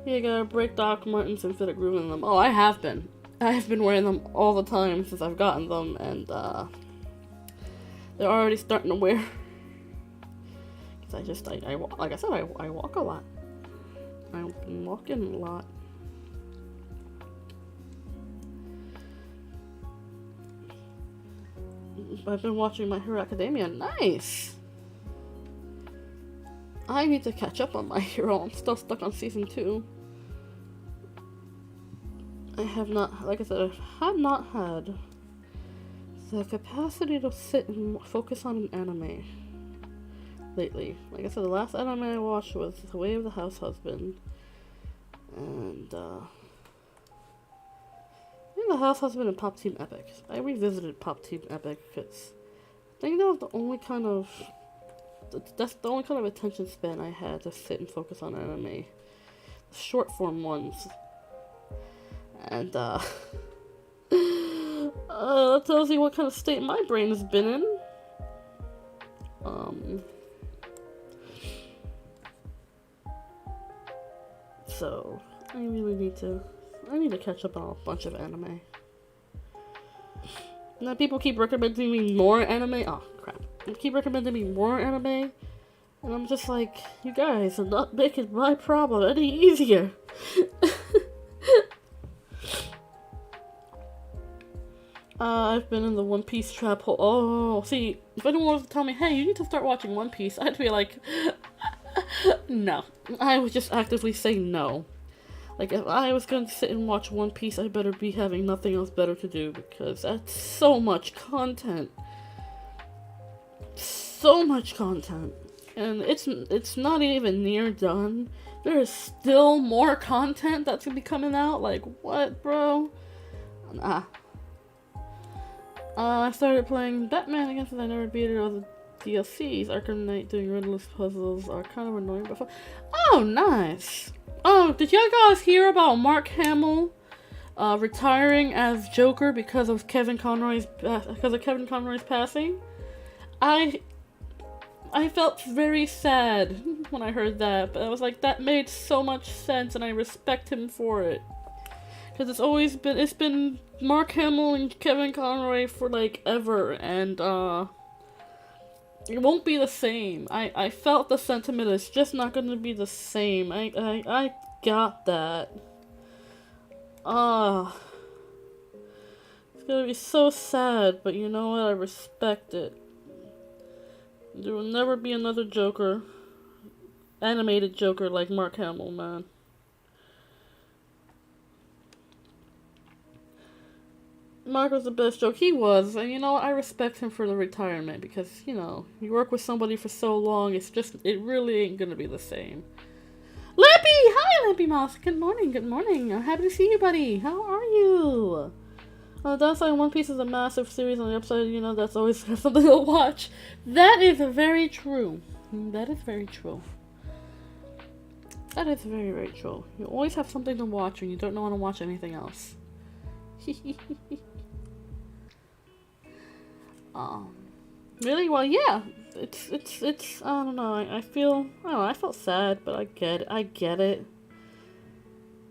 You gotta break Doc Martens and fit a groove in them. Oh, I have been. I've been wearing them all the time since I've gotten them, and, they're already starting to wear. Because I like I said, I walk a lot. I've been walking a lot. I've been watching My Hero Academia. Nice! I need to catch up on My Hero. I'm still stuck on season 2. I have not, like I said, I have not had the capacity to sit and focus on an anime lately. Like I said, the last anime I watched was The Way of the House Husband. And, The House Husband and Pop Team Epic. I revisited Pop Team Epic because I think that was the only kind of attention span I had to sit and focus on anime. The short form ones. And, that tells you what kind of state my brain has been in. So, I need to catch up on a bunch of anime. Now people keep recommending me more anime. Oh, crap. They keep recommending me more anime. And I'm just like, you guys are not making my problem any easier. I've been in the One Piece trap hole. Oh, see, if anyone was to tell me, hey, you need to start watching One Piece, I'd be like, no. I would just actively say no. Like, if I was going to sit and watch One Piece, I better be having nothing else better to do, because that's so much content. So much content. And it's not even near done, There is still more content that's gonna be coming out. Like, what, bro? Nah. I started playing Batman again since I never beat it. All the DLCs. Arkham Knight doing riddles puzzles are kind of annoying, but fun. Oh, nice. Oh, did you guys hear about Mark Hamill retiring as Joker because of Kevin Conroy's passing? I felt very sad when I heard that, but I was like, that made so much sense, and I respect him for it. Because it's been Mark Hamill and Kevin Conroy for, like, ever, and, it won't be the same. I felt the sentiment, it's just not gonna be the same. I got that. It's gonna be so sad, but you know what, I respect it. There will never be another Joker, animated Joker like Mark Hamill, man. Mark was the best Joker. He was, and you know what? I respect him for the retirement because, you know, you work with somebody for so long, it really ain't gonna be the same. Lippy! Hi, Lippy Mouse! Good morning, good morning. I'm happy to see you, buddy. How are you? On the downside, One Piece is a massive series. On the upside, you know, that's always something to watch. That is very true. That is very true. That is very, very true. You always have something to watch when you don't want to watch anything else. Really? Well, yeah. It's, I don't know. I felt sad, but I get it. I get it,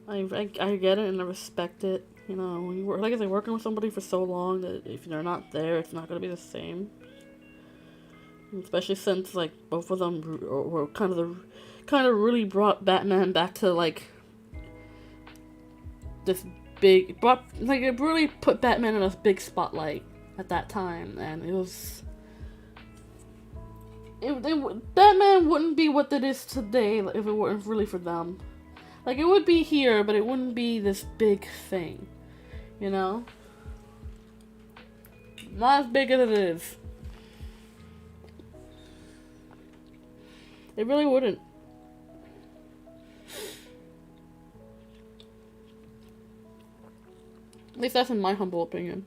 and I respect it. You know, when you work, like I said, working with somebody for so long that if they're not there, it's not gonna be the same. Especially since, like, both of them were kind of really brought Batman back to, like, this it really put Batman in a big spotlight at that time, and Batman wouldn't be what it is today if it weren't really for them. Like, it would be here, but it wouldn't be this big thing, you know? Not as big as it is. It really wouldn't. At least that's in my humble opinion.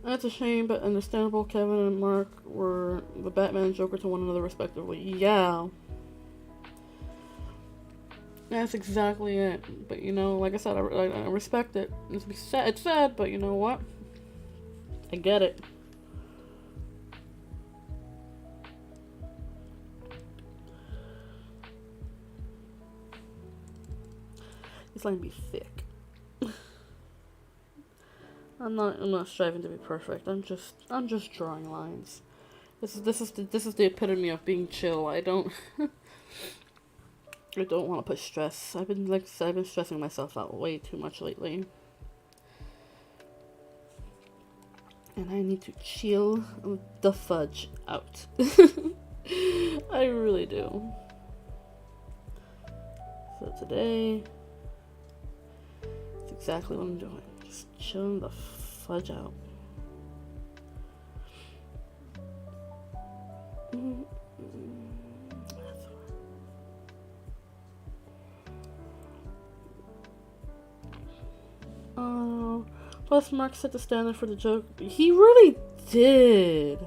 That's a shame, but understandable. Kevin and Mark were the Batman and Joker to one another, respectively. Yeah. That's exactly it. But, you know, like I said, I respect it. It's sad, but you know what? I get it. This line be thick. I'm not striving to be perfect. I'm just drawing lines. This is the epitome of being chill. I don't want to put stress. I've been stressing myself out way too much lately. And I need to chill the fudge out. I really do. So today, it's exactly what I'm doing. Just chilling the fudge out. Plus Mark set the standard for the joke. He really did.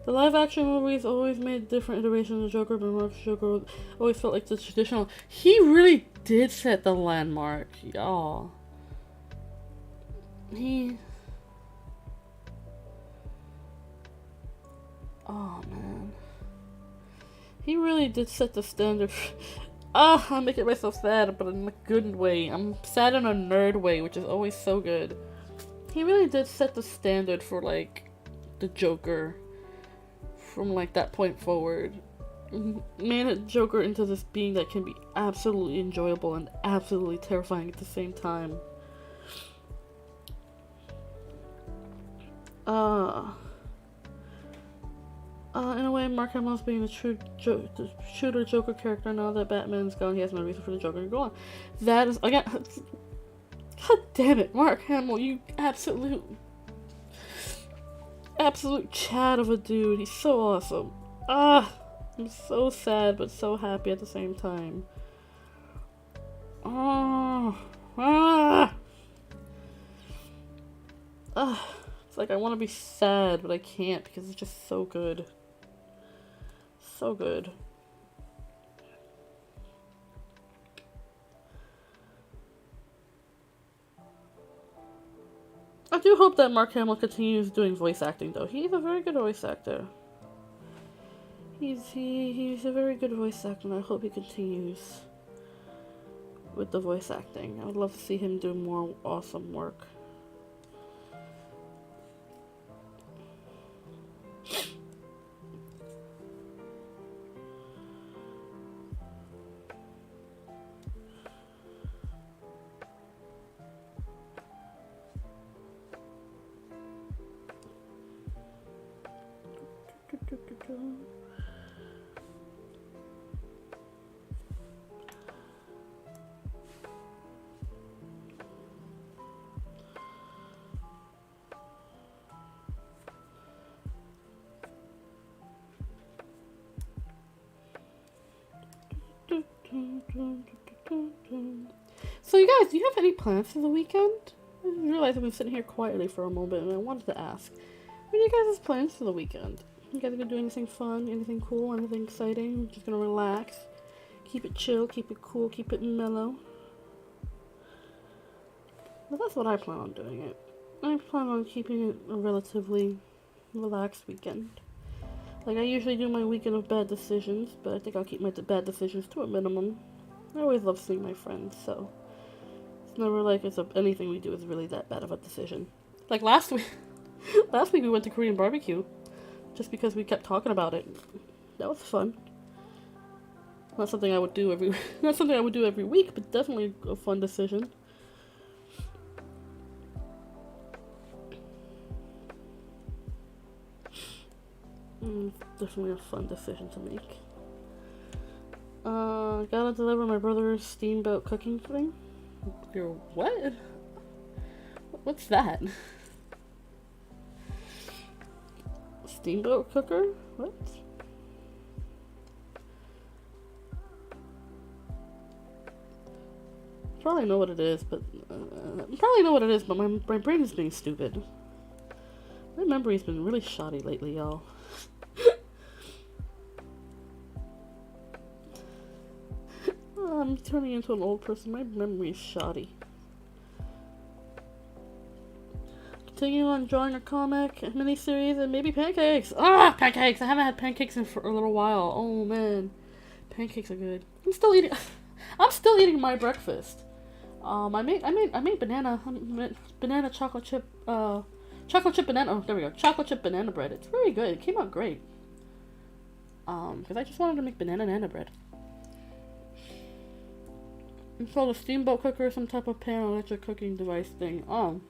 The live action movies always made different iterations of Joker, but Mark's Joker always felt like the traditional. He really did set the landmark, y'all. Oh man. He really did set the standard. I'm making myself sad, but in a good way. I'm sad in a nerd way, which is always so good. He really did set the standard for, like, the Joker from, like, that point forward. Made a Joker into this being that can be absolutely enjoyable and absolutely terrifying at the same time. In a way, Mark Hamill's being the shooter Joker character now that Batman's gone. He has no reason for the Joker to go on. That is, again, God damn it, Mark Hamill, you absolute Chad of a dude. He's so awesome. I'm so sad but so happy at the same time. It's like I want to be sad, but I can't because it's just so good. So good. I do hope that Mark Hamill continues doing voice acting, though. He's a very good voice actor. He's a very good voice actor, and I hope he continues with the voice acting. I would love to see him do more awesome work. So you guys, do you have any plans for the weekend? I just realized I've been sitting here quietly for a moment and I wanted to ask. What are you guys' plans for the weekend? You guys gonna do anything fun, anything cool, anything exciting? Just gonna relax, keep it chill, keep it cool, keep it mellow. Well, that's what I plan on doing it. I plan on keeping it a relatively relaxed weekend. Like, I usually do my weekend of bad decisions, but I think I'll keep my bad decisions to a minimum. I always love seeing my friends, so it's never like anything we do is really that bad of a decision. Like last week we went to Korean barbecue just because we kept talking about it. That was fun. Not something I would do every week, but definitely a fun decision. Definitely a fun decision to make. Gotta deliver my brother's steamboat cooking thing. Your what? What's that? Steamboat cooker? What? Probably know what it is, but my brain is being stupid. My memory's been really shoddy lately, y'all. I'm turning into an old person. My memory's shoddy. Continue on drawing a comic, a miniseries, and maybe pancakes. Pancakes! I haven't had pancakes in for a little while. Oh man, pancakes are good. I'm still eating my breakfast. I made banana chocolate chip banana. Oh, there we go. Chocolate chip banana bread. It's very good. It came out great. Because I just wanted to make banana bread. It's called a steamboat cooker, some type of pan electric cooking device thing. Only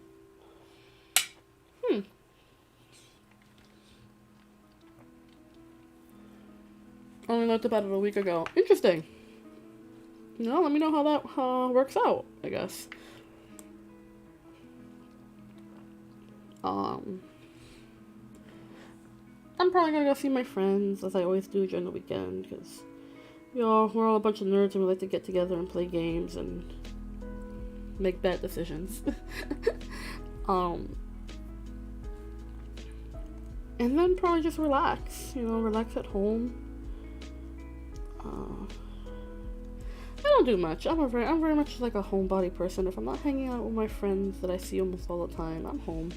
learned about it a week ago. Interesting. Let me know how that works out, I guess. I'm probably gonna go see my friends, as I always do during the weekend, because we're all a bunch of nerds and we like to get together and play games and make bad decisions. And then probably just relax, relax at home. I don't do much. I'm very much like a homebody person. If I'm not hanging out with my friends that I see almost all the time, I'm home.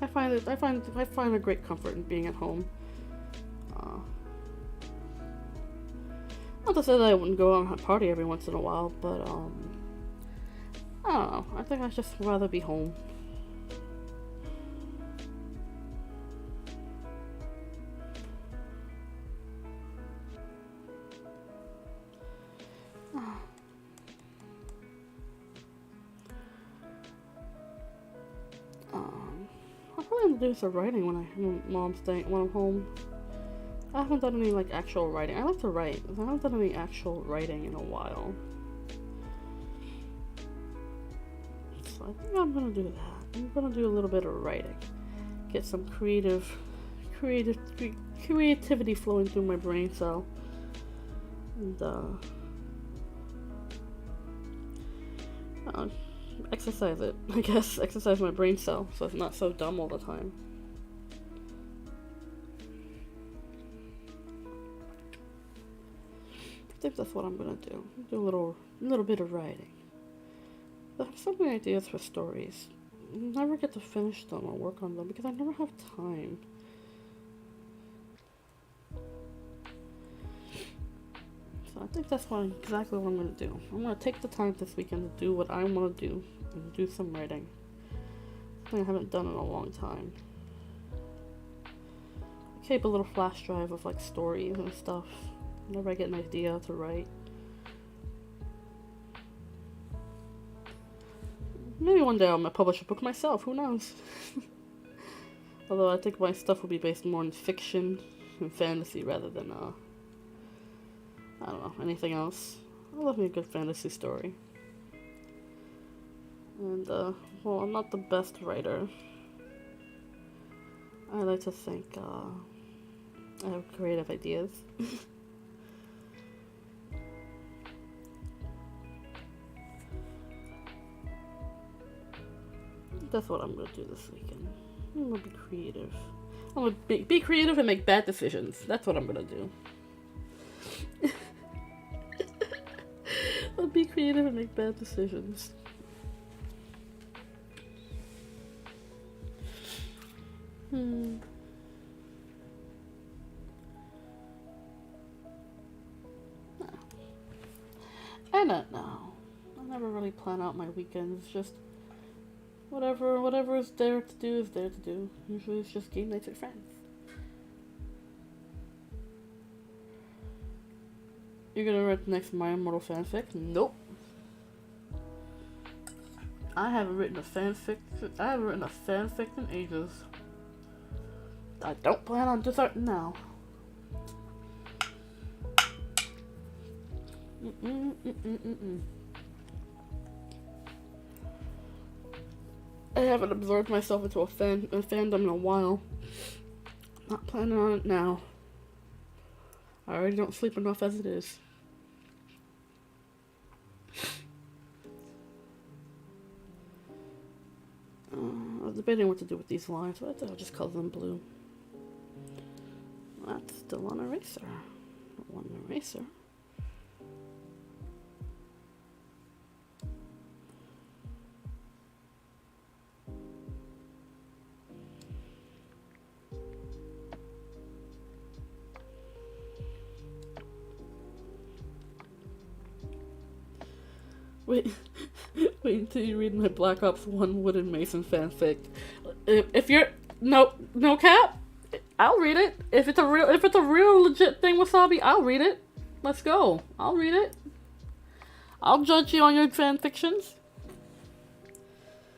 I find a great comfort in being at home. Not to say that I wouldn't go out and party every once in a while, but I don't know. I think I'd just rather be home. I'll probably do some writing when I'm home. I haven't done any, like, actual writing. I like to write. I haven't done any actual writing in a while. So I think I'm gonna do that. I'm gonna do a little bit of writing. Get some creativity flowing through my brain cell. And, exercise it, I guess. Exercise my brain cell so it's not so dumb all the time. I think that's what I'm gonna do. Do a little bit of writing. I have so many ideas for stories. I never get to finish them or work on them because I never have time. So I think that's exactly what I'm gonna do. I'm gonna take the time this weekend to do what I want to do and do some writing. Something I haven't done in a long time. Keep a little flash drive of like stories and stuff. Whenever I get an idea to write. Maybe one day I might publish a book myself, who knows? Although I think my stuff will be based more in fiction and fantasy rather than, I don't know, anything else. I love me a good fantasy story. And, well, I'm not the best writer. I like to think, I have creative ideas. That's what I'm gonna do this weekend. I'm gonna be creative. I'm gonna be creative and make bad decisions. That's what I'm gonna do. I'll be creative and make bad decisions. I don't know. I never really plan out my weekends. Just whatever is there to do is there to do. Usually it's just game nights with friends. You're gonna write the next My Immortal fanfic? Nope. I haven't written a fanfic in ages. I don't plan on starting now. I haven't absorbed myself into a fandom in a while. Not planning on it now. I already don't sleep enough as it is. I was debating what to do with these lines, but I thought I'll just color them blue. That's still on eraser. One eraser. Wait until you read my Black Ops 1 Wooden Mason fanfic. If you're no cap, I'll read it. If it's a real legit thing, Wasabi, I'll read it. Let's go. I'll read it. I'll judge you on your fanfictions.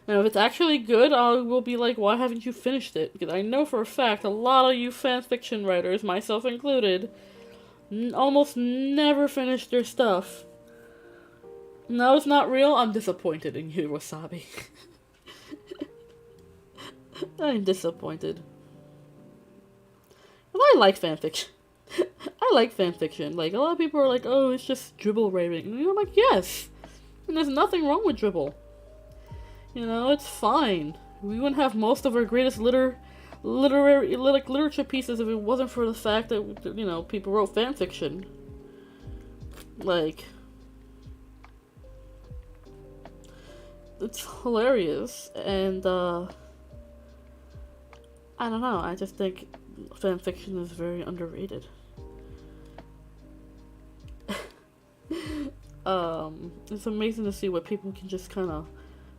And if it's actually good, I will be like, why haven't you finished it? Because I know for a fact a lot of you fanfiction writers, myself included, almost never finish their stuff. No, it's not real. I'm disappointed in you, Wasabi. I'm disappointed. But I like fanfiction. I like fanfiction. Like, a lot of people are like, oh, it's just dribble writing. And I'm like, yes. And there's nothing wrong with dribble. You know, it's fine. We wouldn't have most of our greatest literature pieces if it wasn't for the fact that, you know, people wrote fanfiction. Like, it's hilarious, and I don't know, I just think fanfiction is very underrated. It's amazing to see what people can just kind of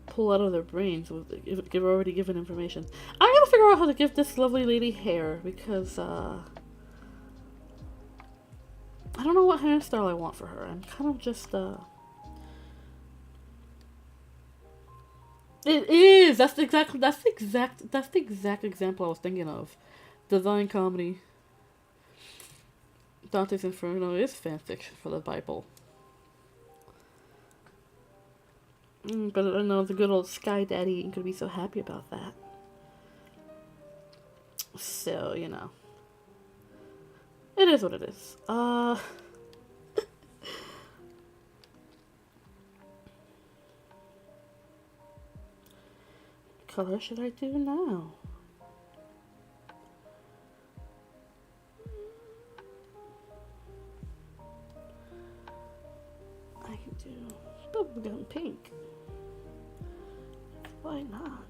pull out of their brains with already given information. I gotta figure out how to give this lovely lady hair, because I don't know what hairstyle I want for her. I'm kind of just It is. That's the exact example I was thinking of. Design comedy. Dante's Inferno is fanfiction for the Bible. But I know the good old Sky Daddy ain't gonna be so happy about that. So, you know. It is what it is. What color should I do now? I can do bubblegum pink. Why not?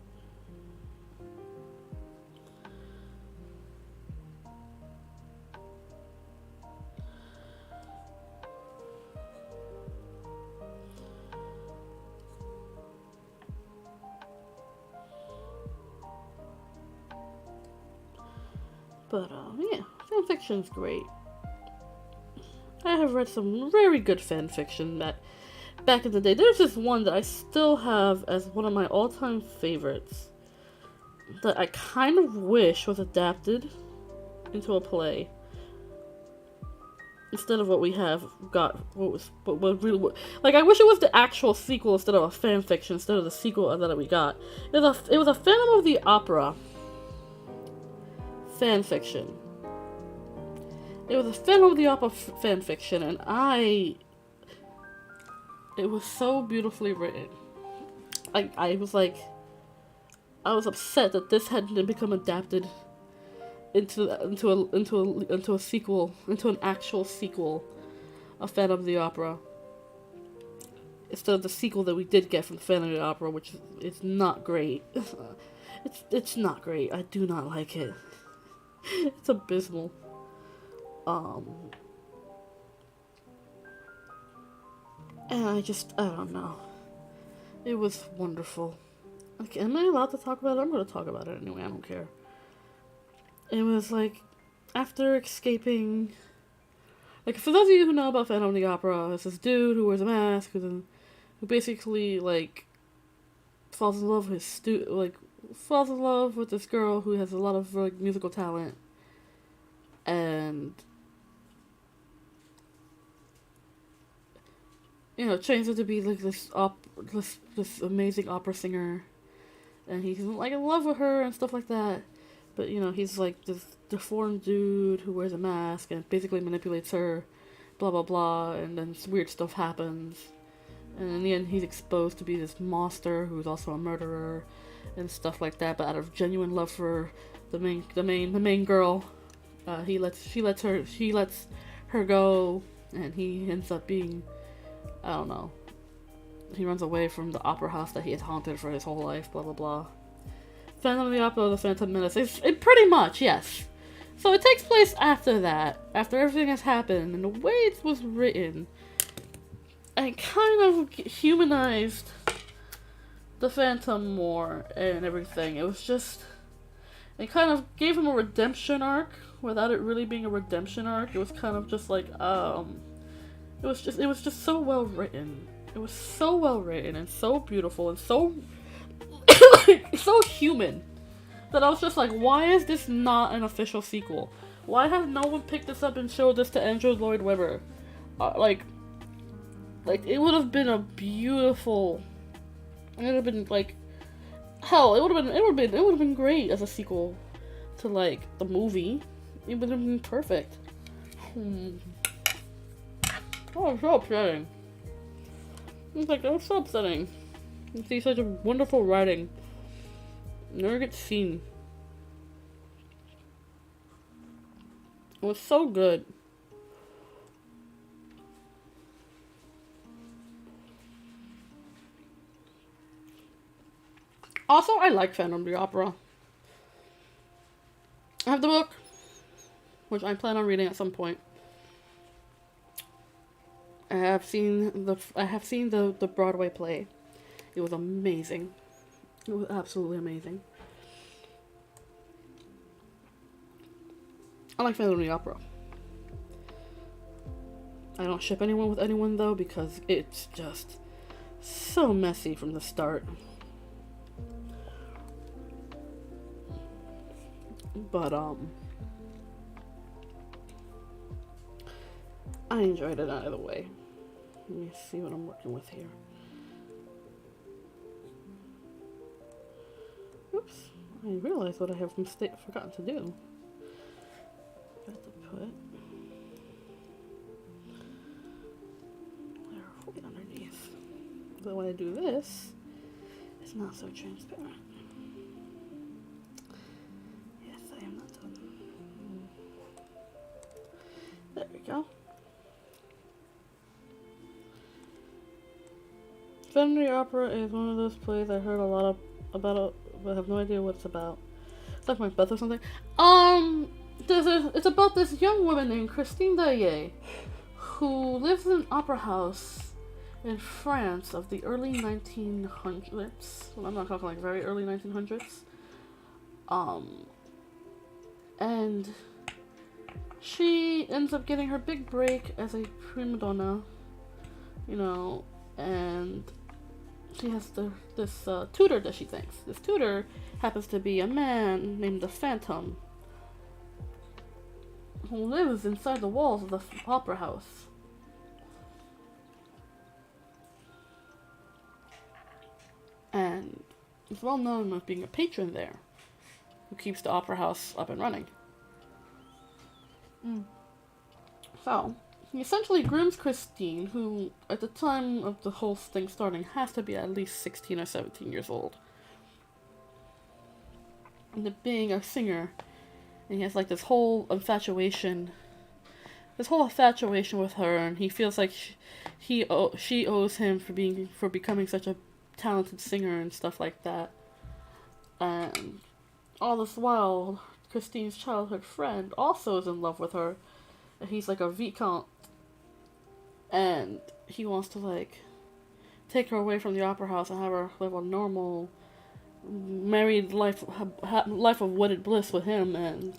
But, yeah, fanfiction's great. I have read some very good fanfiction back in the day. There's this one that I still have as one of my all-time favorites that I kind of wish was adapted into a play instead of what we have got. What really, like, I wish it was the actual sequel instead of a fanfiction, instead of the sequel that we got. It was a Phantom of the Opera fanfiction. It was a Phantom of the Opera fanfiction, and it was so beautifully written. I was upset that this hadn't become adapted into a sequel, into an actual sequel of Phantom of the Opera, instead of the sequel that we did get from Phantom of the Opera, which is not great. It's not great. I do not like it. It's abysmal. And I don't know. It was wonderful. Okay, am I allowed to talk about it? I'm gonna talk about it anyway, I don't care. It was like, after escaping, like, for those of you who know about Phantom of the Opera, it's this dude who wears a mask, who basically, like, falls in love with this girl who has a lot of, like, musical talent, and, you know, trains her to be, like, this amazing opera singer, and he's, like, in love with her and stuff like that, but, you know, he's, like, this deformed dude who wears a mask and basically manipulates her, blah, blah, blah, and then weird stuff happens, and in the end, he's exposed to be this monster who's also a murderer, and stuff like that, but out of genuine love for the main girl, she lets her go, and he ends up being, I don't know, he runs away from the opera house that he has haunted for his whole life, blah blah blah. Phantom of the Opera, the Phantom Menace, it pretty much, yes. So it takes place after that, after everything has happened, and the way it was written, and kind of humanized the Phantom more and everything. It was just, it kind of gave him a redemption arc without it really being a redemption arc. It was kind of just like, it was just so well written. It was so well written and so beautiful and so so human that I was just like, why is this not an official sequel? Why has no one picked this up and showed this to Andrew Lloyd Webber? Like it would have been a beautiful. It would have been like, hell, it would have been great as a sequel to, like, the movie. It would have been perfect. Oh, it's so upsetting. It's like, that was so upsetting. You see such a wonderful writing. Never gets seen. It was so good. Also, I like Phantom of the Opera. I have the book, which I plan on reading at some point. I have seen the Broadway play. It was amazing. It was absolutely amazing. I like Phantom of the Opera. I don't ship anyone with anyone though, because it's just so messy from the start. But I enjoyed it either way. Let me see what I'm working with here. Oops, I realized what I have forgotten to do. Got to put layer of white underneath. But when I do this, it's not so transparent. Yes, I am not done. There we go. Phantom Opera is one of those plays I heard a lot about, but I have no idea what it's about. It's like Macbeth or something. It's about this young woman named Christine Daae, who lives in an opera house in France of the early 1900s. Well, I'm not talking like very early 1900s. And she ends up getting her big break as a prima donna, you know, and she has this tutor that she thinks. This tutor happens to be a man named the Phantom, who lives inside the walls of the opera house. And is well known as being a patron there, who keeps the opera house up and running. So, he essentially grooms Christine, who, at the time of the whole thing starting, has to be at least 16 or 17 years old, into being a singer. And he has like this whole infatuation with her, and he feels like she owes him for becoming such a talented singer and stuff like that. And all this while, Christine's childhood friend also is in love with her. He's like a vicomte, and he wants to like take her away from the opera house and have her live a normal married life of wedded bliss with him. And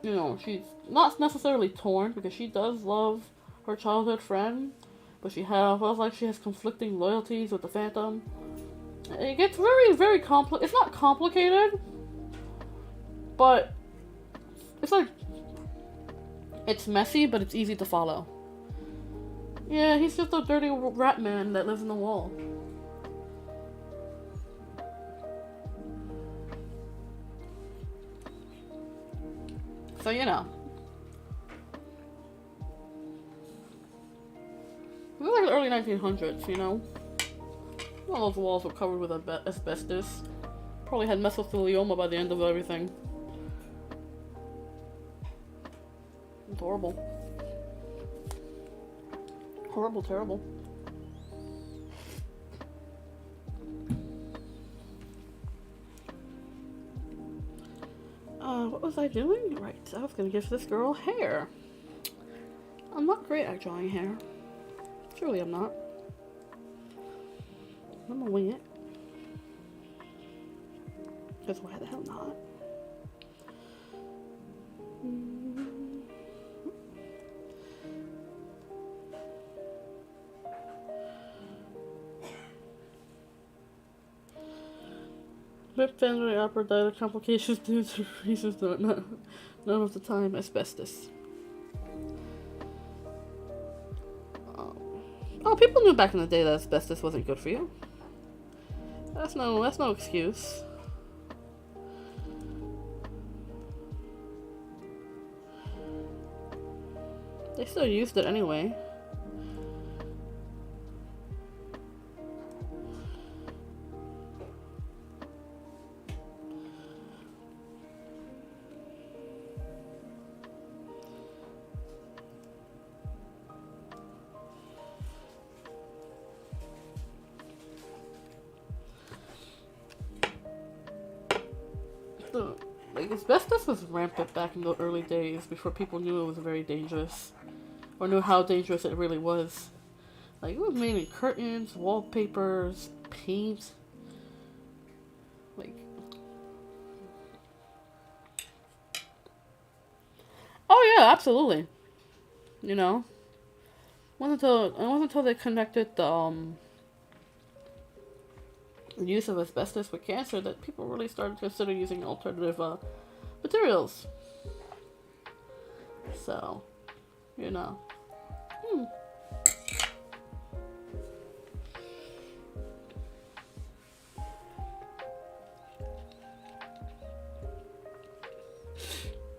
you know, she's not necessarily torn because she does love her childhood friend, but feels like she has conflicting loyalties with the Phantom. It gets very, very complicated. It's not complicated, but it's like, it's messy, but it's easy to follow. Yeah, he's just a dirty rat man that lives in the wall. So, you know. It was like the early 1900s, you know? All those walls were covered with asbestos. Probably had mesothelioma by the end of everything. It's horrible. Horrible, terrible. What was I doing? Right, I was gonna give this girl hair. I'm not great at drawing hair. Truly, I'm not. I'm gonna wing it. Because why the hell not? Rip Van Opera died of complications due to reasons known at the time, asbestos. Oh, people knew back in the day that asbestos wasn't good for you. That's no excuse. They still used it anyway. Like, asbestos was rampant back in the early days before people knew it was very dangerous. Or knew how dangerous it really was. Like, it was made in curtains, wallpapers, paint. Like... Oh yeah, absolutely. You know? It wasn't until they connected the, use of asbestos with cancer that people really started to consider using alternative materials. So, you know.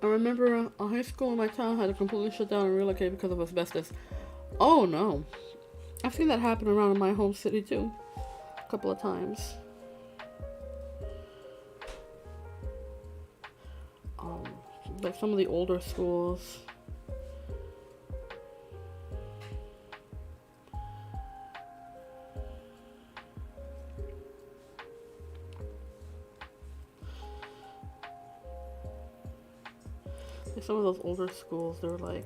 I remember a high school in my town had to completely shut down and relocate because of asbestos. Oh no. I've seen that happen around in my home city too. A couple of times. Like some of the older schools. Like some of those older schools, they're like,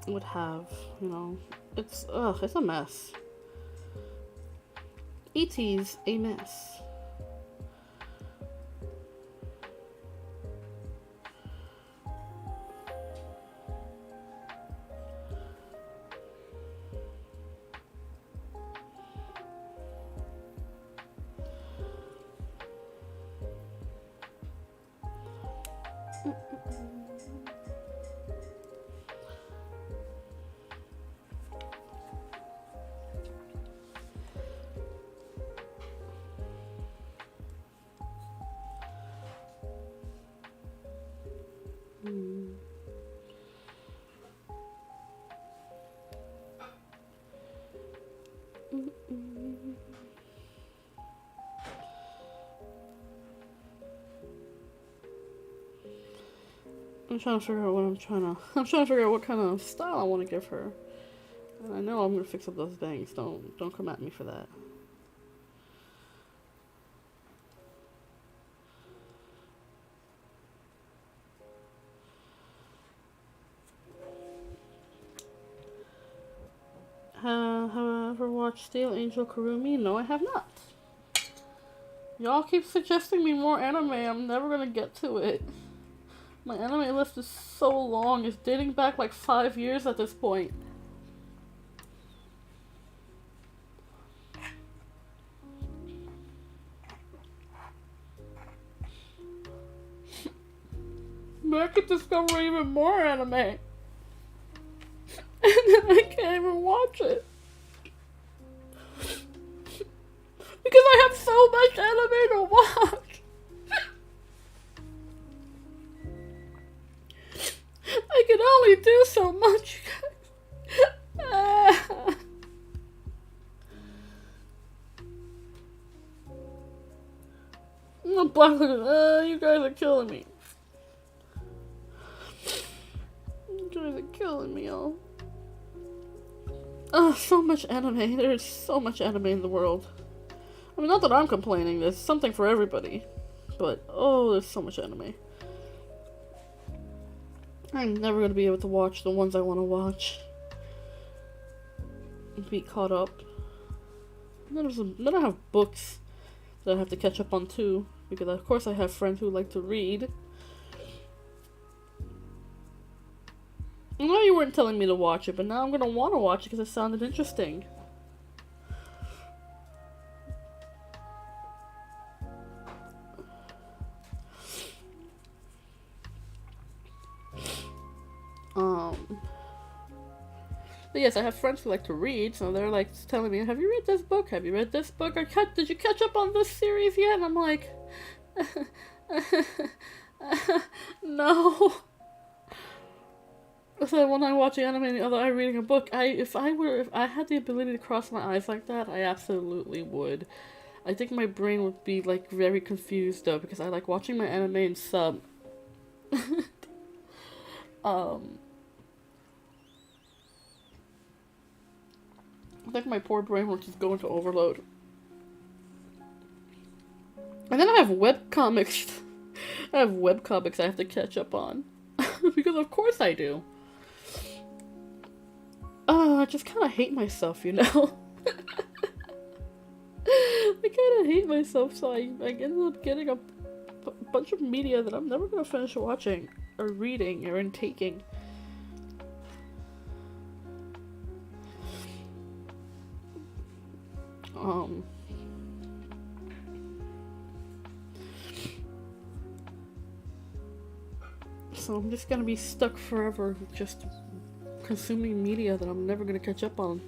would have, you know, it's a mess. ET's a mess. I'm trying to figure out what I'm trying to figure out what kind of style I want to give her. And I know I'm gonna fix up those bangs. Don't come at me for that. Have I ever watched Steel Angel Kurumi? No, I have not. Y'all keep suggesting me more anime. I'm never gonna get to it. My anime list is so long. It's dating back like 5 years at this point. But I keep discovering even more anime. And then I can't even watch it. Because I have so much anime to watch. I can only do so much, guys. You guys are killing me. You guys are killing me, y'all. So much anime. There's so much anime in the world. I mean, not that I'm complaining. There's something for everybody. But, oh, there's so much anime. I'm never going to be able to watch the ones I want to watch. And be caught up. Then I have books that I have to catch up on too. Because of course I have friends who like to read. I know you weren't telling me to watch it, but now I'm going to want to watch it because it sounded interesting. But yes, I have friends who like to read, so they're like telling me, have you read this book? Have you read this book? Or did you catch up on this series yet? And I'm like, no. So when I watch anime and the other eye reading a book, if I had the ability to cross my eyes like that, I absolutely would. I think my brain would be like very confused though, because I like watching my anime in sub. I think my poor brain will just go into overload. And then I have webcomics. I have webcomics I have to catch up on. Because of course I do. I just kind of hate myself, you know? I kind of hate myself, so I ended up getting a bunch of media that I'm never going to finish watching, or reading, or intaking. So I'm just gonna be stuck forever just consuming media that I'm never gonna catch up on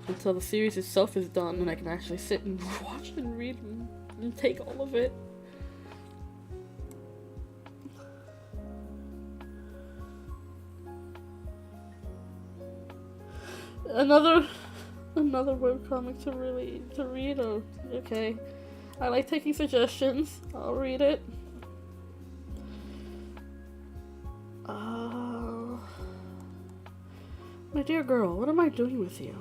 until the series itself is done and I can actually sit and watch and read and take all of it. Another webcomic to read. Oh, okay. I like taking suggestions. I'll read it. My dear girl, what am I doing with you?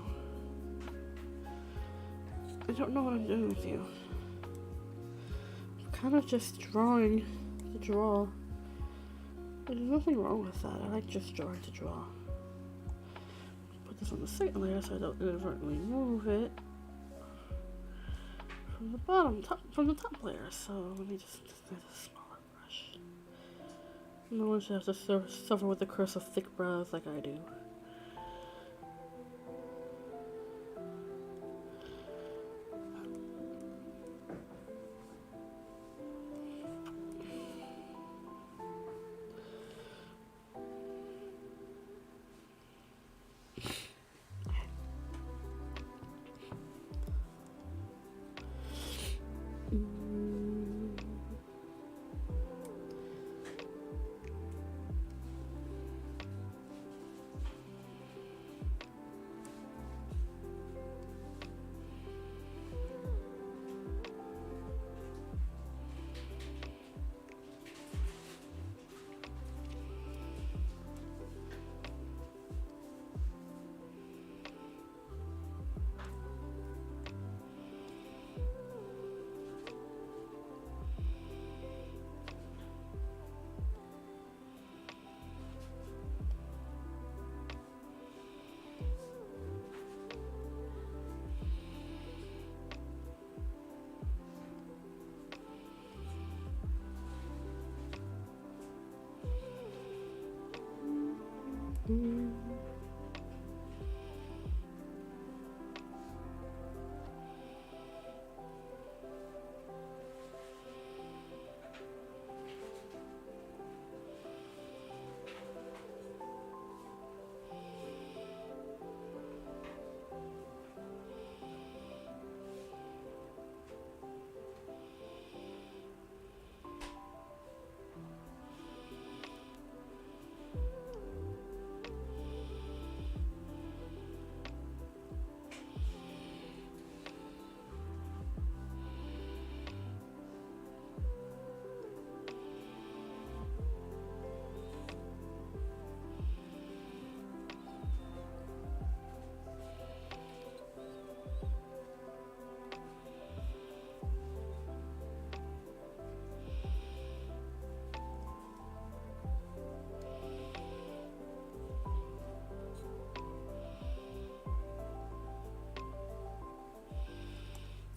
I don't know what I'm doing with you. I'm kind of just drawing to draw. There's nothing wrong with that. I like just drawing to draw. Put this on the second layer so I don't inadvertently move it from the top layer. So let me just get a smaller brush. No one should have to suffer with the curse of thick brows like I do.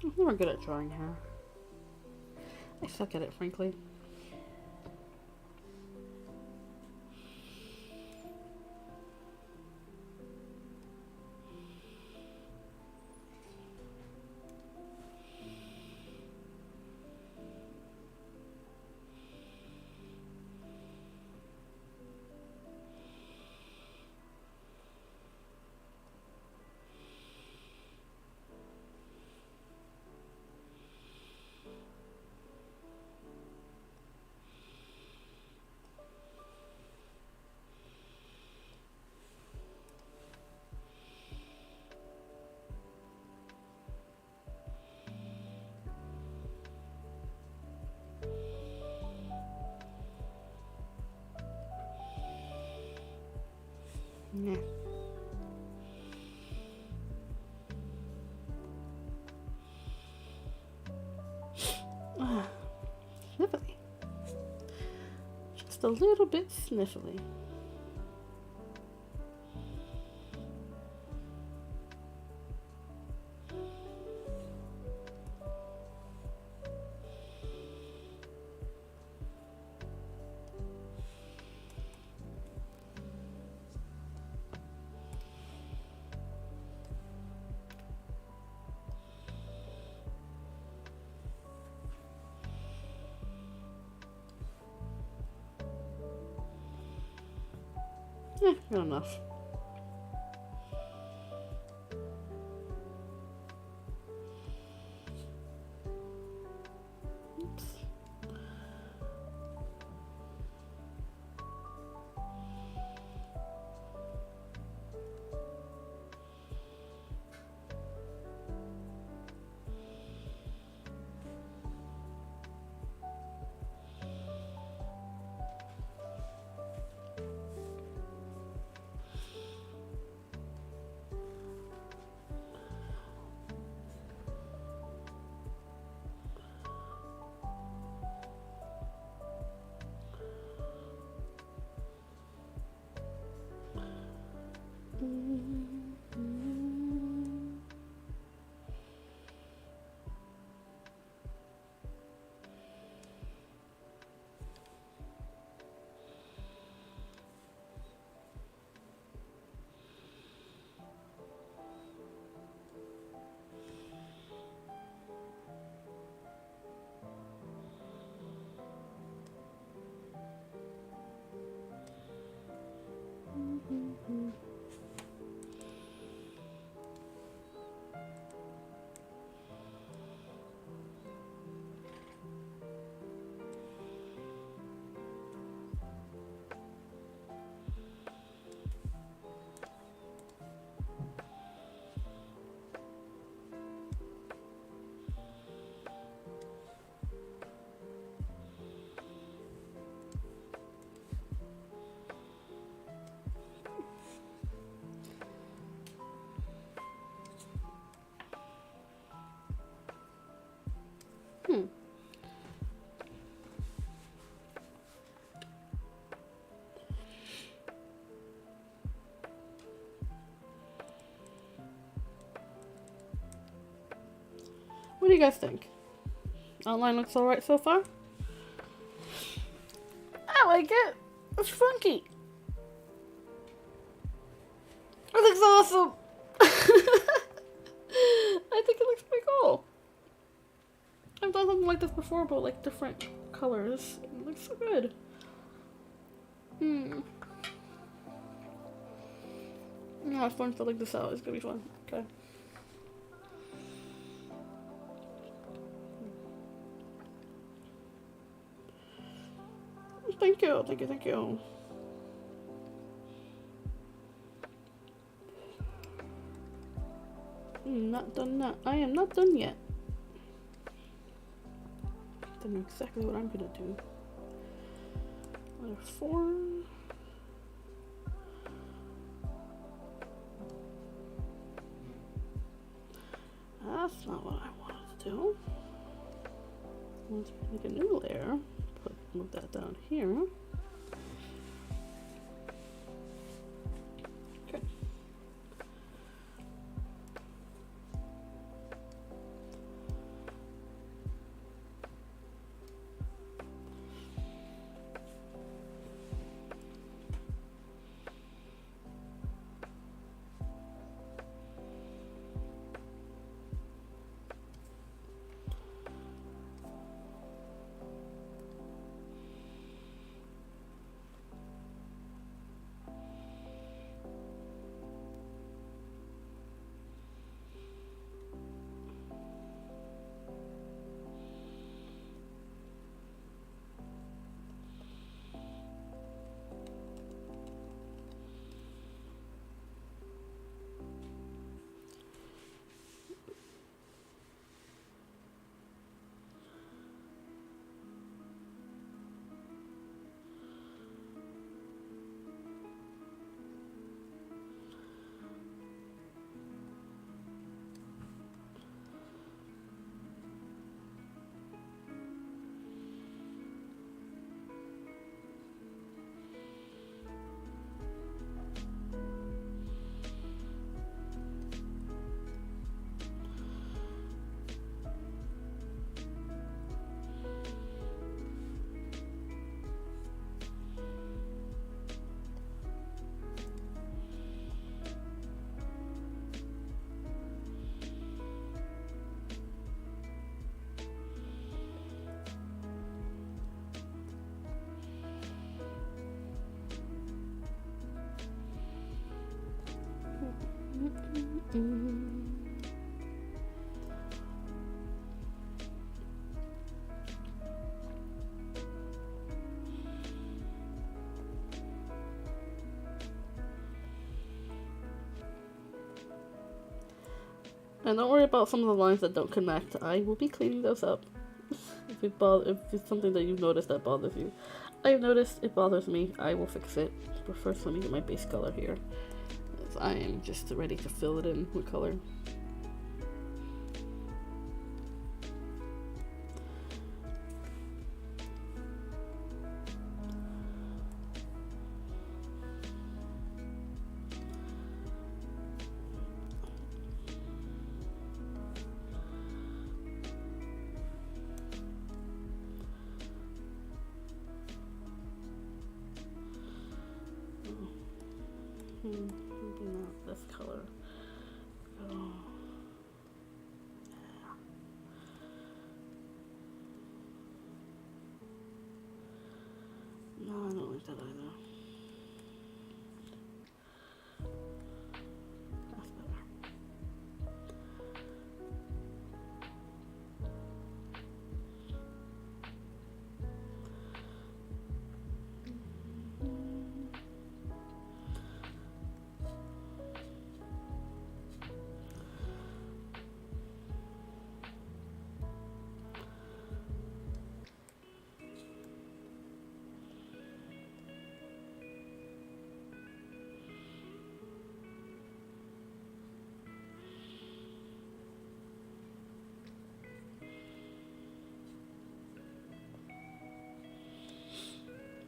I'm not good at drawing hair. I suck at it, frankly. Nah. Sniffly. Just a little bit sniffly. Good enough. Oops. What do you guys think? Outline looks alright so far? I like it. It's funky. It looks awesome. I think it looks pretty cool. I've done something like this before, but like different colors. It looks so good. No, it's fun to like this out. It's gonna be fun. Okay. Thank you, thank you, thank you. Not done that. I am not done yet. I know exactly what I'm gonna do. Letter 4. That's not what I wanted to do. Let's make a new layer. Move that down here. Okay. And don't worry about some of the lines that don't connect. I will be cleaning those up. If it's something that you've noticed that bothers you. I've noticed it bothers me. I will fix it. But first, let me get my base color here. As I am just ready to fill it in with color. Maybe not this color. Oh. No, I don't like that either. That's better.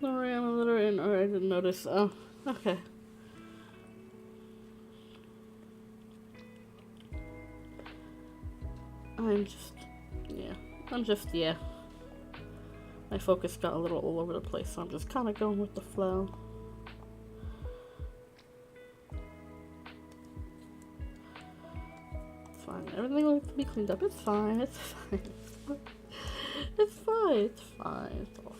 Sorry, I'm a little in, or I didn't notice. Oh, okay. Yeah. My focus got a little all over the place, so I'm just kind of going with the flow. It's fine. Everything will be cleaned up. It's fine. It's fine. It's fine. It's fine. It's all fine.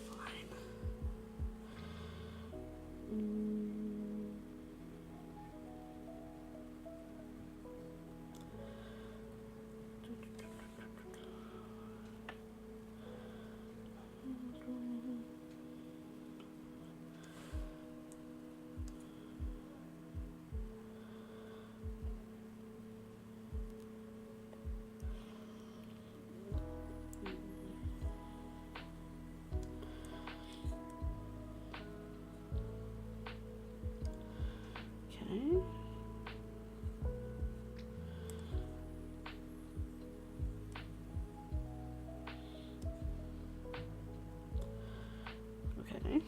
Okay.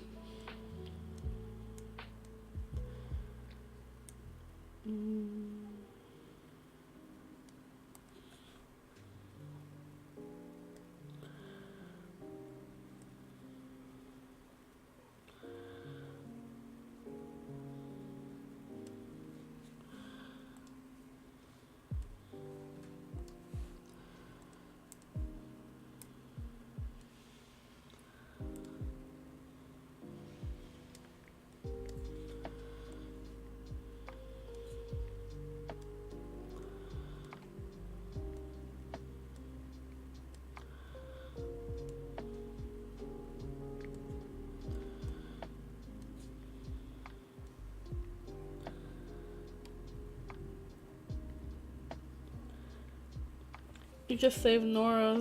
You just saved Nora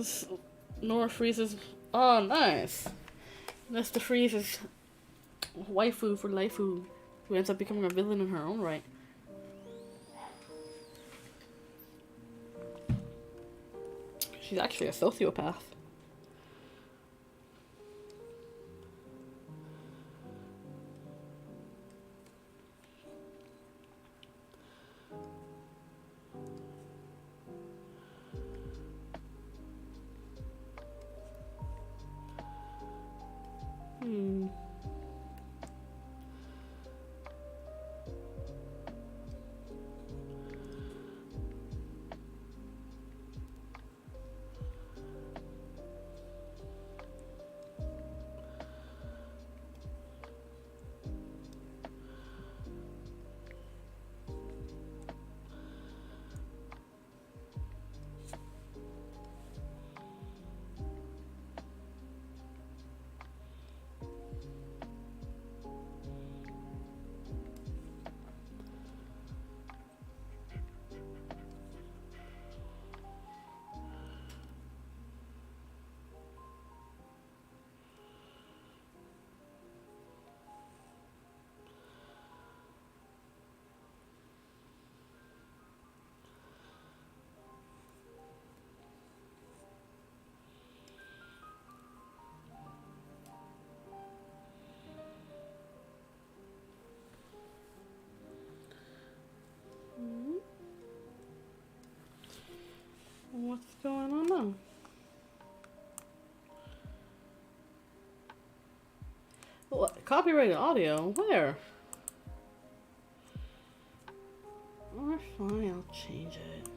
Freeze's. Oh, nice. Mr. Freeze's waifu for Laifu, who ends up becoming a villain in her own right. She's actually a sociopath. what's going on now. What? Copyrighted audio? Where? Oh, fine, I'll change it.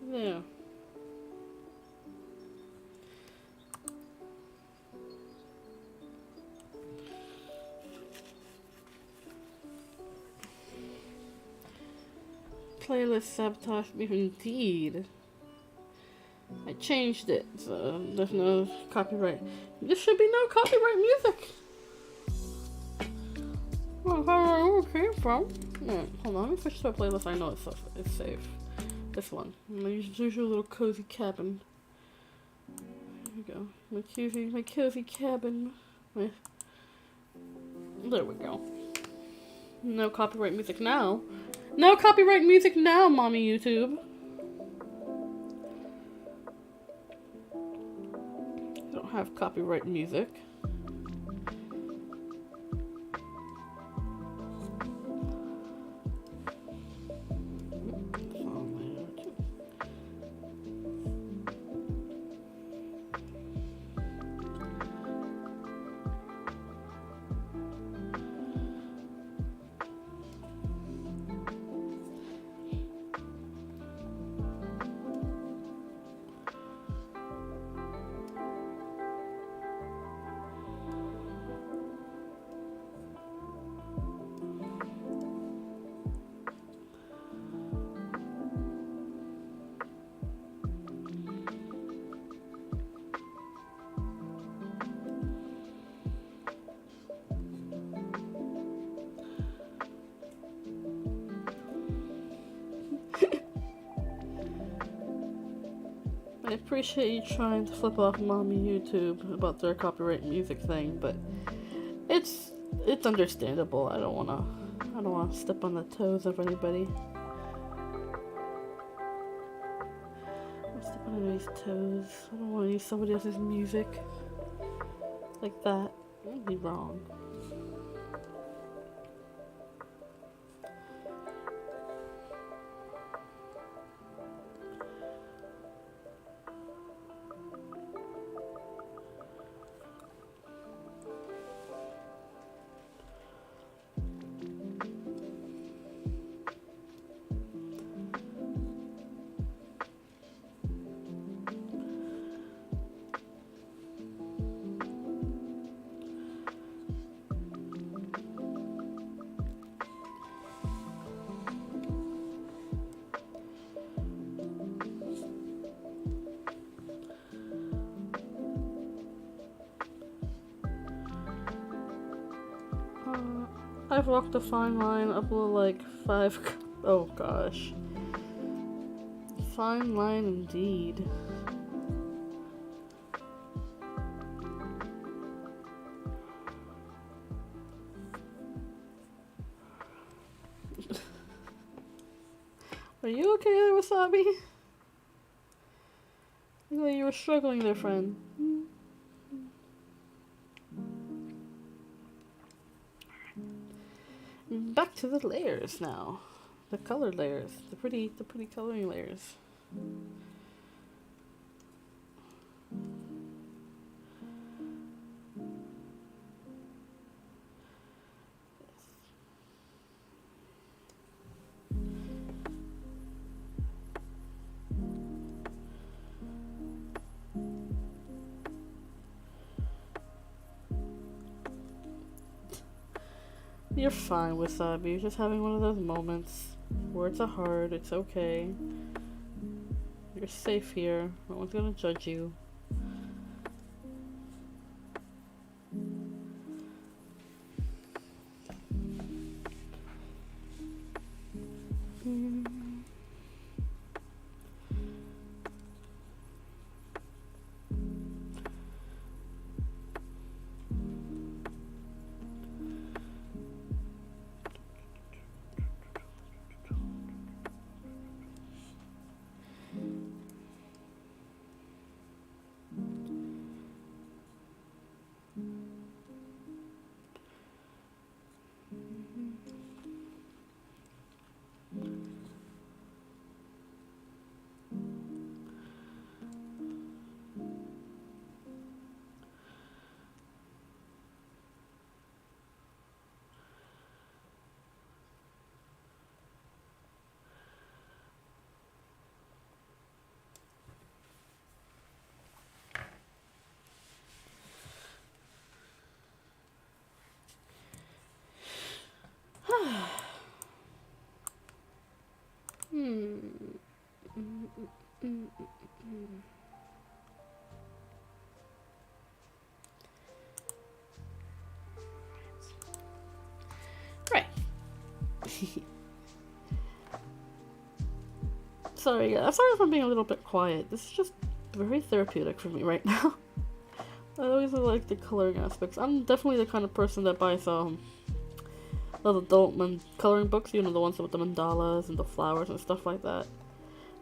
There. Playlist sabotage me indeed. I changed it, so there's no copyright. There should be no copyright music. Well, where it came from? Yeah, hold on, let me switch to a playlist I know it's safe. This one. My usual little cozy cabin. There we go. My cozy cabin. There we go. No copyright music now. No copyright music now, mommy YouTube. I don't have copyright music. I appreciate you trying to flip off mommy YouTube about their copyright music thing, but it's understandable. I don't wanna step on the toes of anybody. I'm stepping on anybody's toes. I don't wanna use somebody else's music like that. That'd be wrong. I've walked a fine line up like 5. Oh gosh. Fine line indeed. Are you okay there, Wasabi? I think you were struggling there, friend. Back to the layers now. The color layers. The pretty coloring layers. You're fine, Wasabi. You're just having one of those moments. Words are hard. It's okay. You're safe here. No one's gonna judge you. Sorry, guys. I'm sorry if I'm being a little bit quiet. This is just very therapeutic for me right now. I always like the coloring aspects. I'm definitely the kind of person that buys those adult coloring books, you know, the ones with the mandalas and the flowers and stuff like that.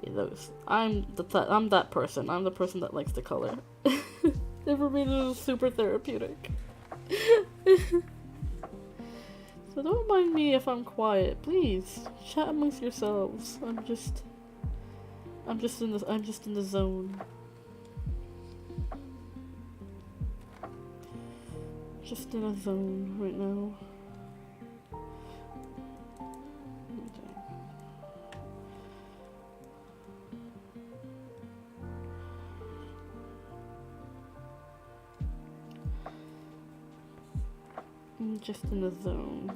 Yeah, those. I'm that person. I'm the person that likes to color. And for me, this is super therapeutic. So don't mind me if I'm quiet, please. Chat amongst yourselves. I'm just in the zone. Just in a zone right now. Okay. I'm just in the zone.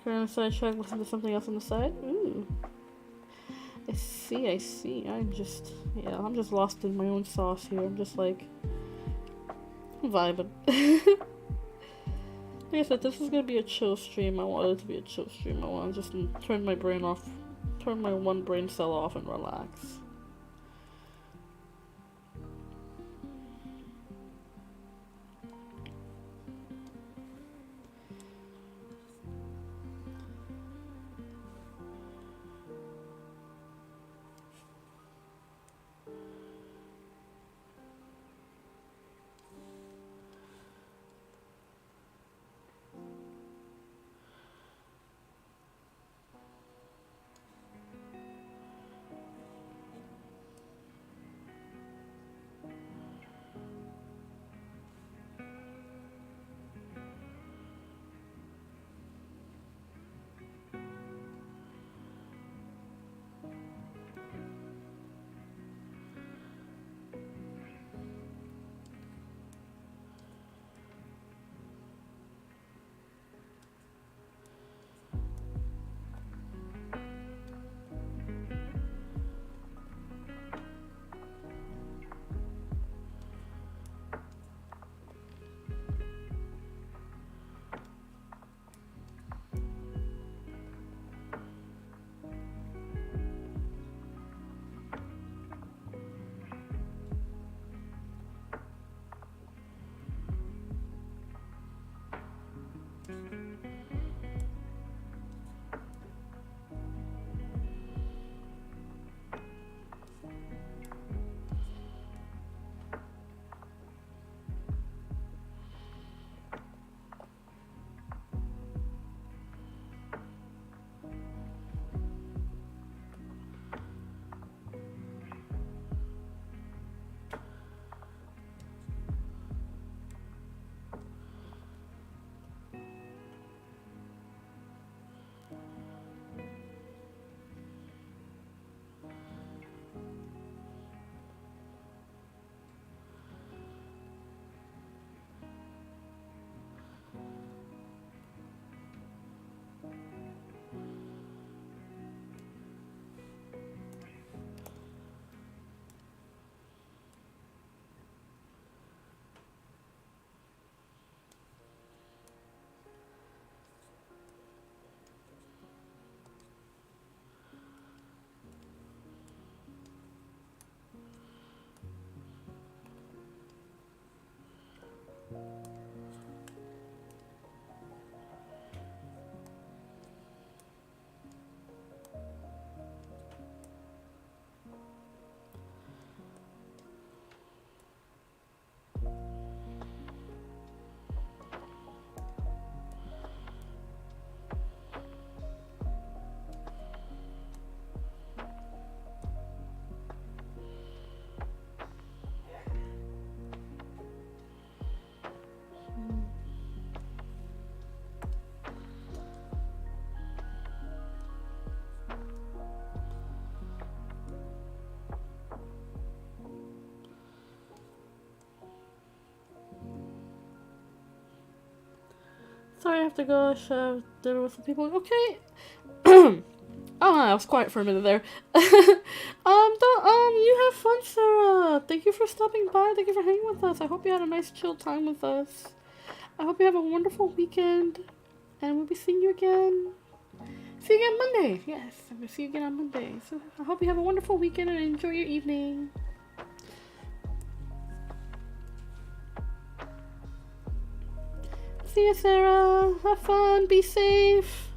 Can I sidetrack, listen to something else on the side? Ooh. I see. I'm just lost in my own sauce here. I'm just like, vibing. Like I said, this is gonna be a chill stream. I want it to be a chill stream. I want to just turn my brain off, turn my one brain cell off and relax. Sorry, I have to go share dinner with some people. Okay. Oh, I was quiet for a minute there. You have fun, Sarah. Thank you for stopping by. Thank you for hanging with us. I hope you had a nice chill time with us. I hope you have a wonderful weekend, and we'll be seeing you again. See you again Monday. Yes, I'm gonna see you again on Monday. So I hope you have a wonderful weekend and enjoy your evening. See you, Sarah. Have fun. Be safe.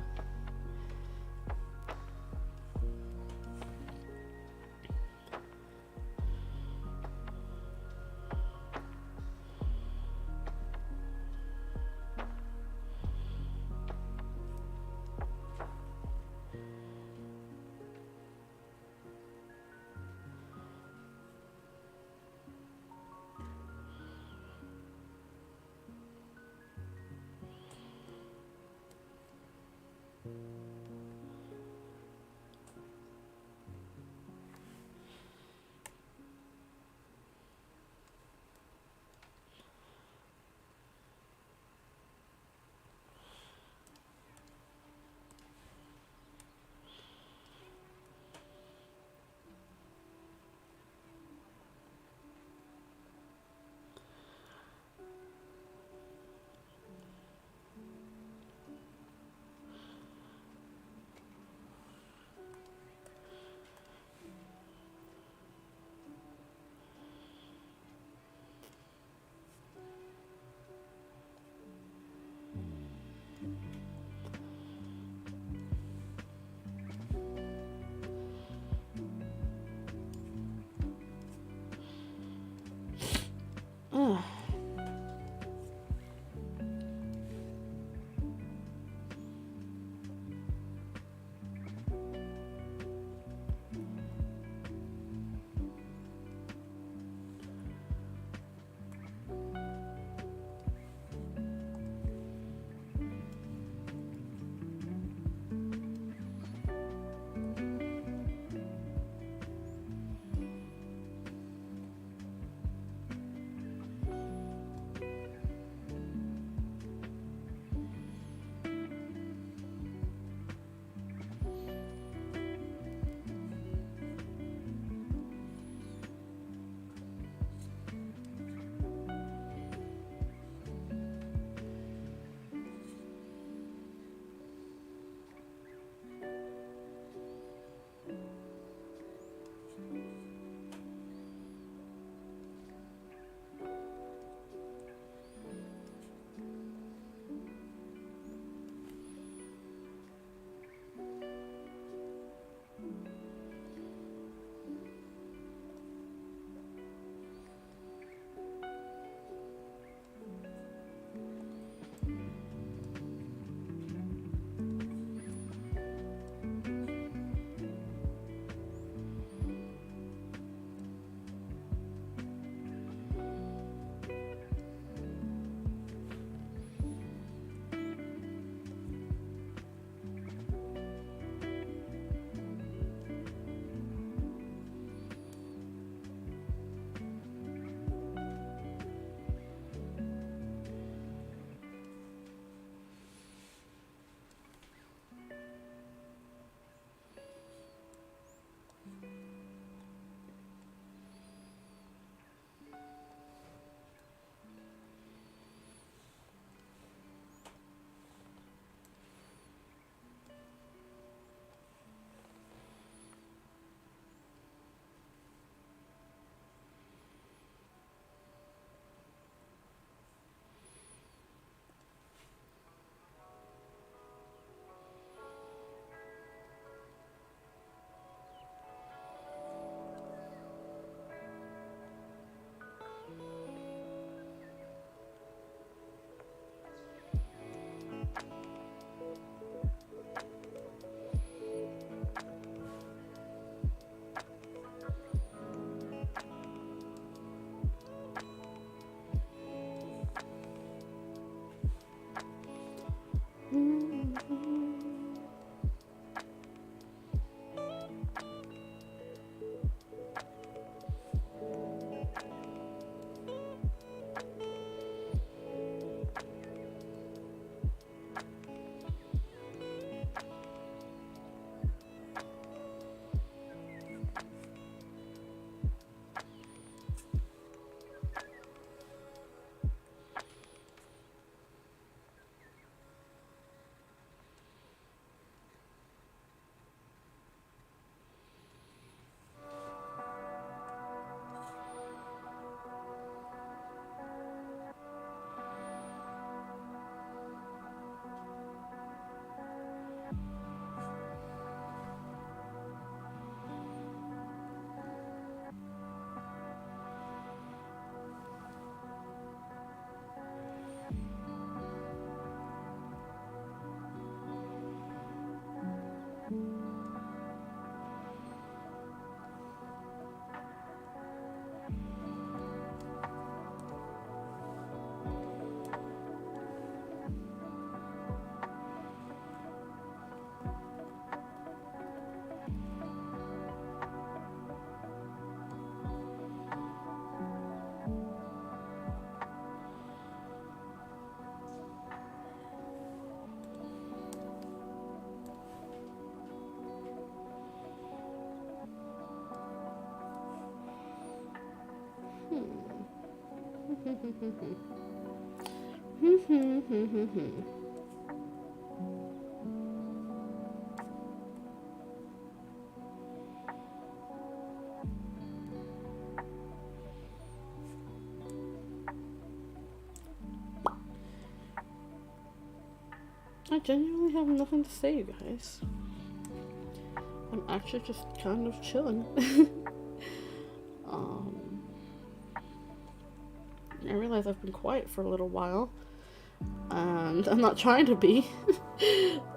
I genuinely have nothing to say, you guys. I'm actually just kind of chilling. I realize I've been quiet for a little while, and I'm not trying to be.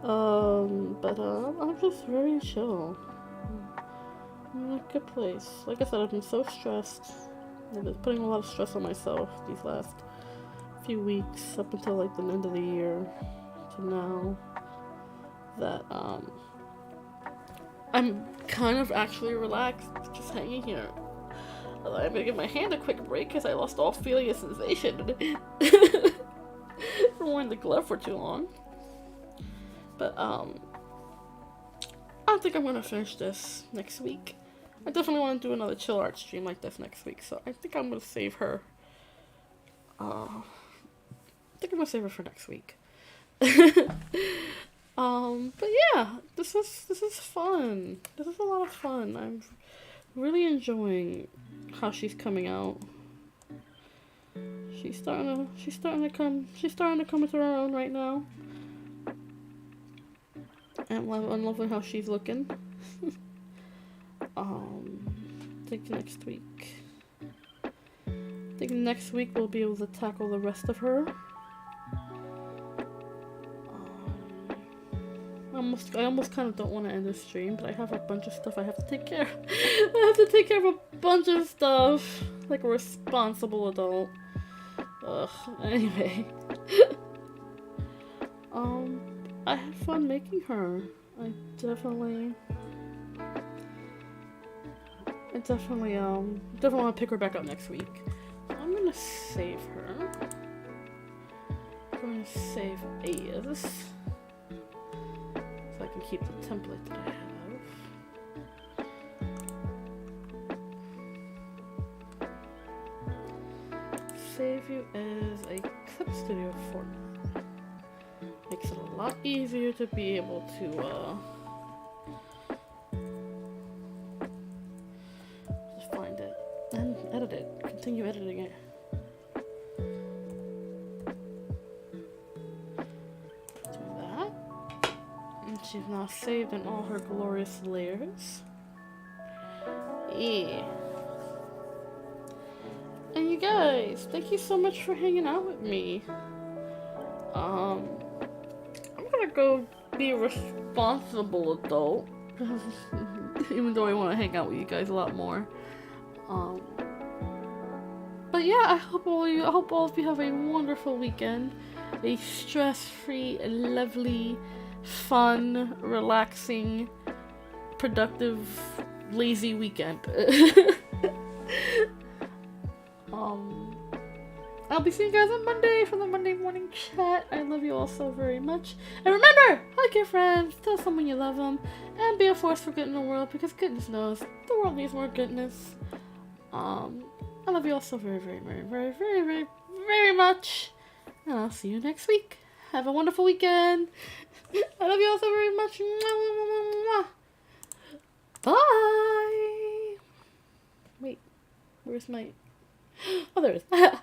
But I'm just very chill. I'm in a good place. Like I said, I've been so stressed. I've been putting a lot of stress on myself these last few weeks, up until like the end of the year to now, that I'm kind of actually relaxed, just hanging here. I'm gonna give my hand a quick break because I lost all feeling of sensation from wearing the glove for too long. But I don't think I'm gonna finish this next week. I definitely want to do another chill art stream like this next week, so I think I'm gonna save her. I think I'm gonna save her for next week. But yeah, this is fun. This is a lot of fun. I'm really enjoying how she's coming out. She's starting to come into her own right now. And I'm loving how she's looking. I think next week we'll be able to tackle the rest of her. I almost kind of don't want to end the stream, but I have a bunch of stuff I have to take care of. I have to take care of a bunch of stuff, like a responsible adult. Ugh, anyway. I had fun making her. I definitely want to pick her back up next week. I'm gonna save her. I'm gonna save as. So I can keep the template that I have. Save you as a Clip Studio format. Makes it a lot easier to be able to just find it and edit it. Continue editing it. She's now saved in all her glorious layers. Yeah. And you guys, thank you so much for hanging out with me. I'm gonna go be a responsible adult. Even though I want to hang out with you guys a lot more. But yeah, I hope all of you have a wonderful weekend. A stress-free, lovely, fun, relaxing, productive, lazy weekend. I'll be seeing you guys on Monday for the Monday morning chat. I love you all so very much. And remember, hug your friends, tell someone you love them, and be a force for good in the world, because goodness knows, the world needs more goodness. I love you all so very, very, very, very, very, very, very much. And I'll see you next week. Have a wonderful weekend. I love you all so very much. Bye. Wait, where's my... Oh, there it is.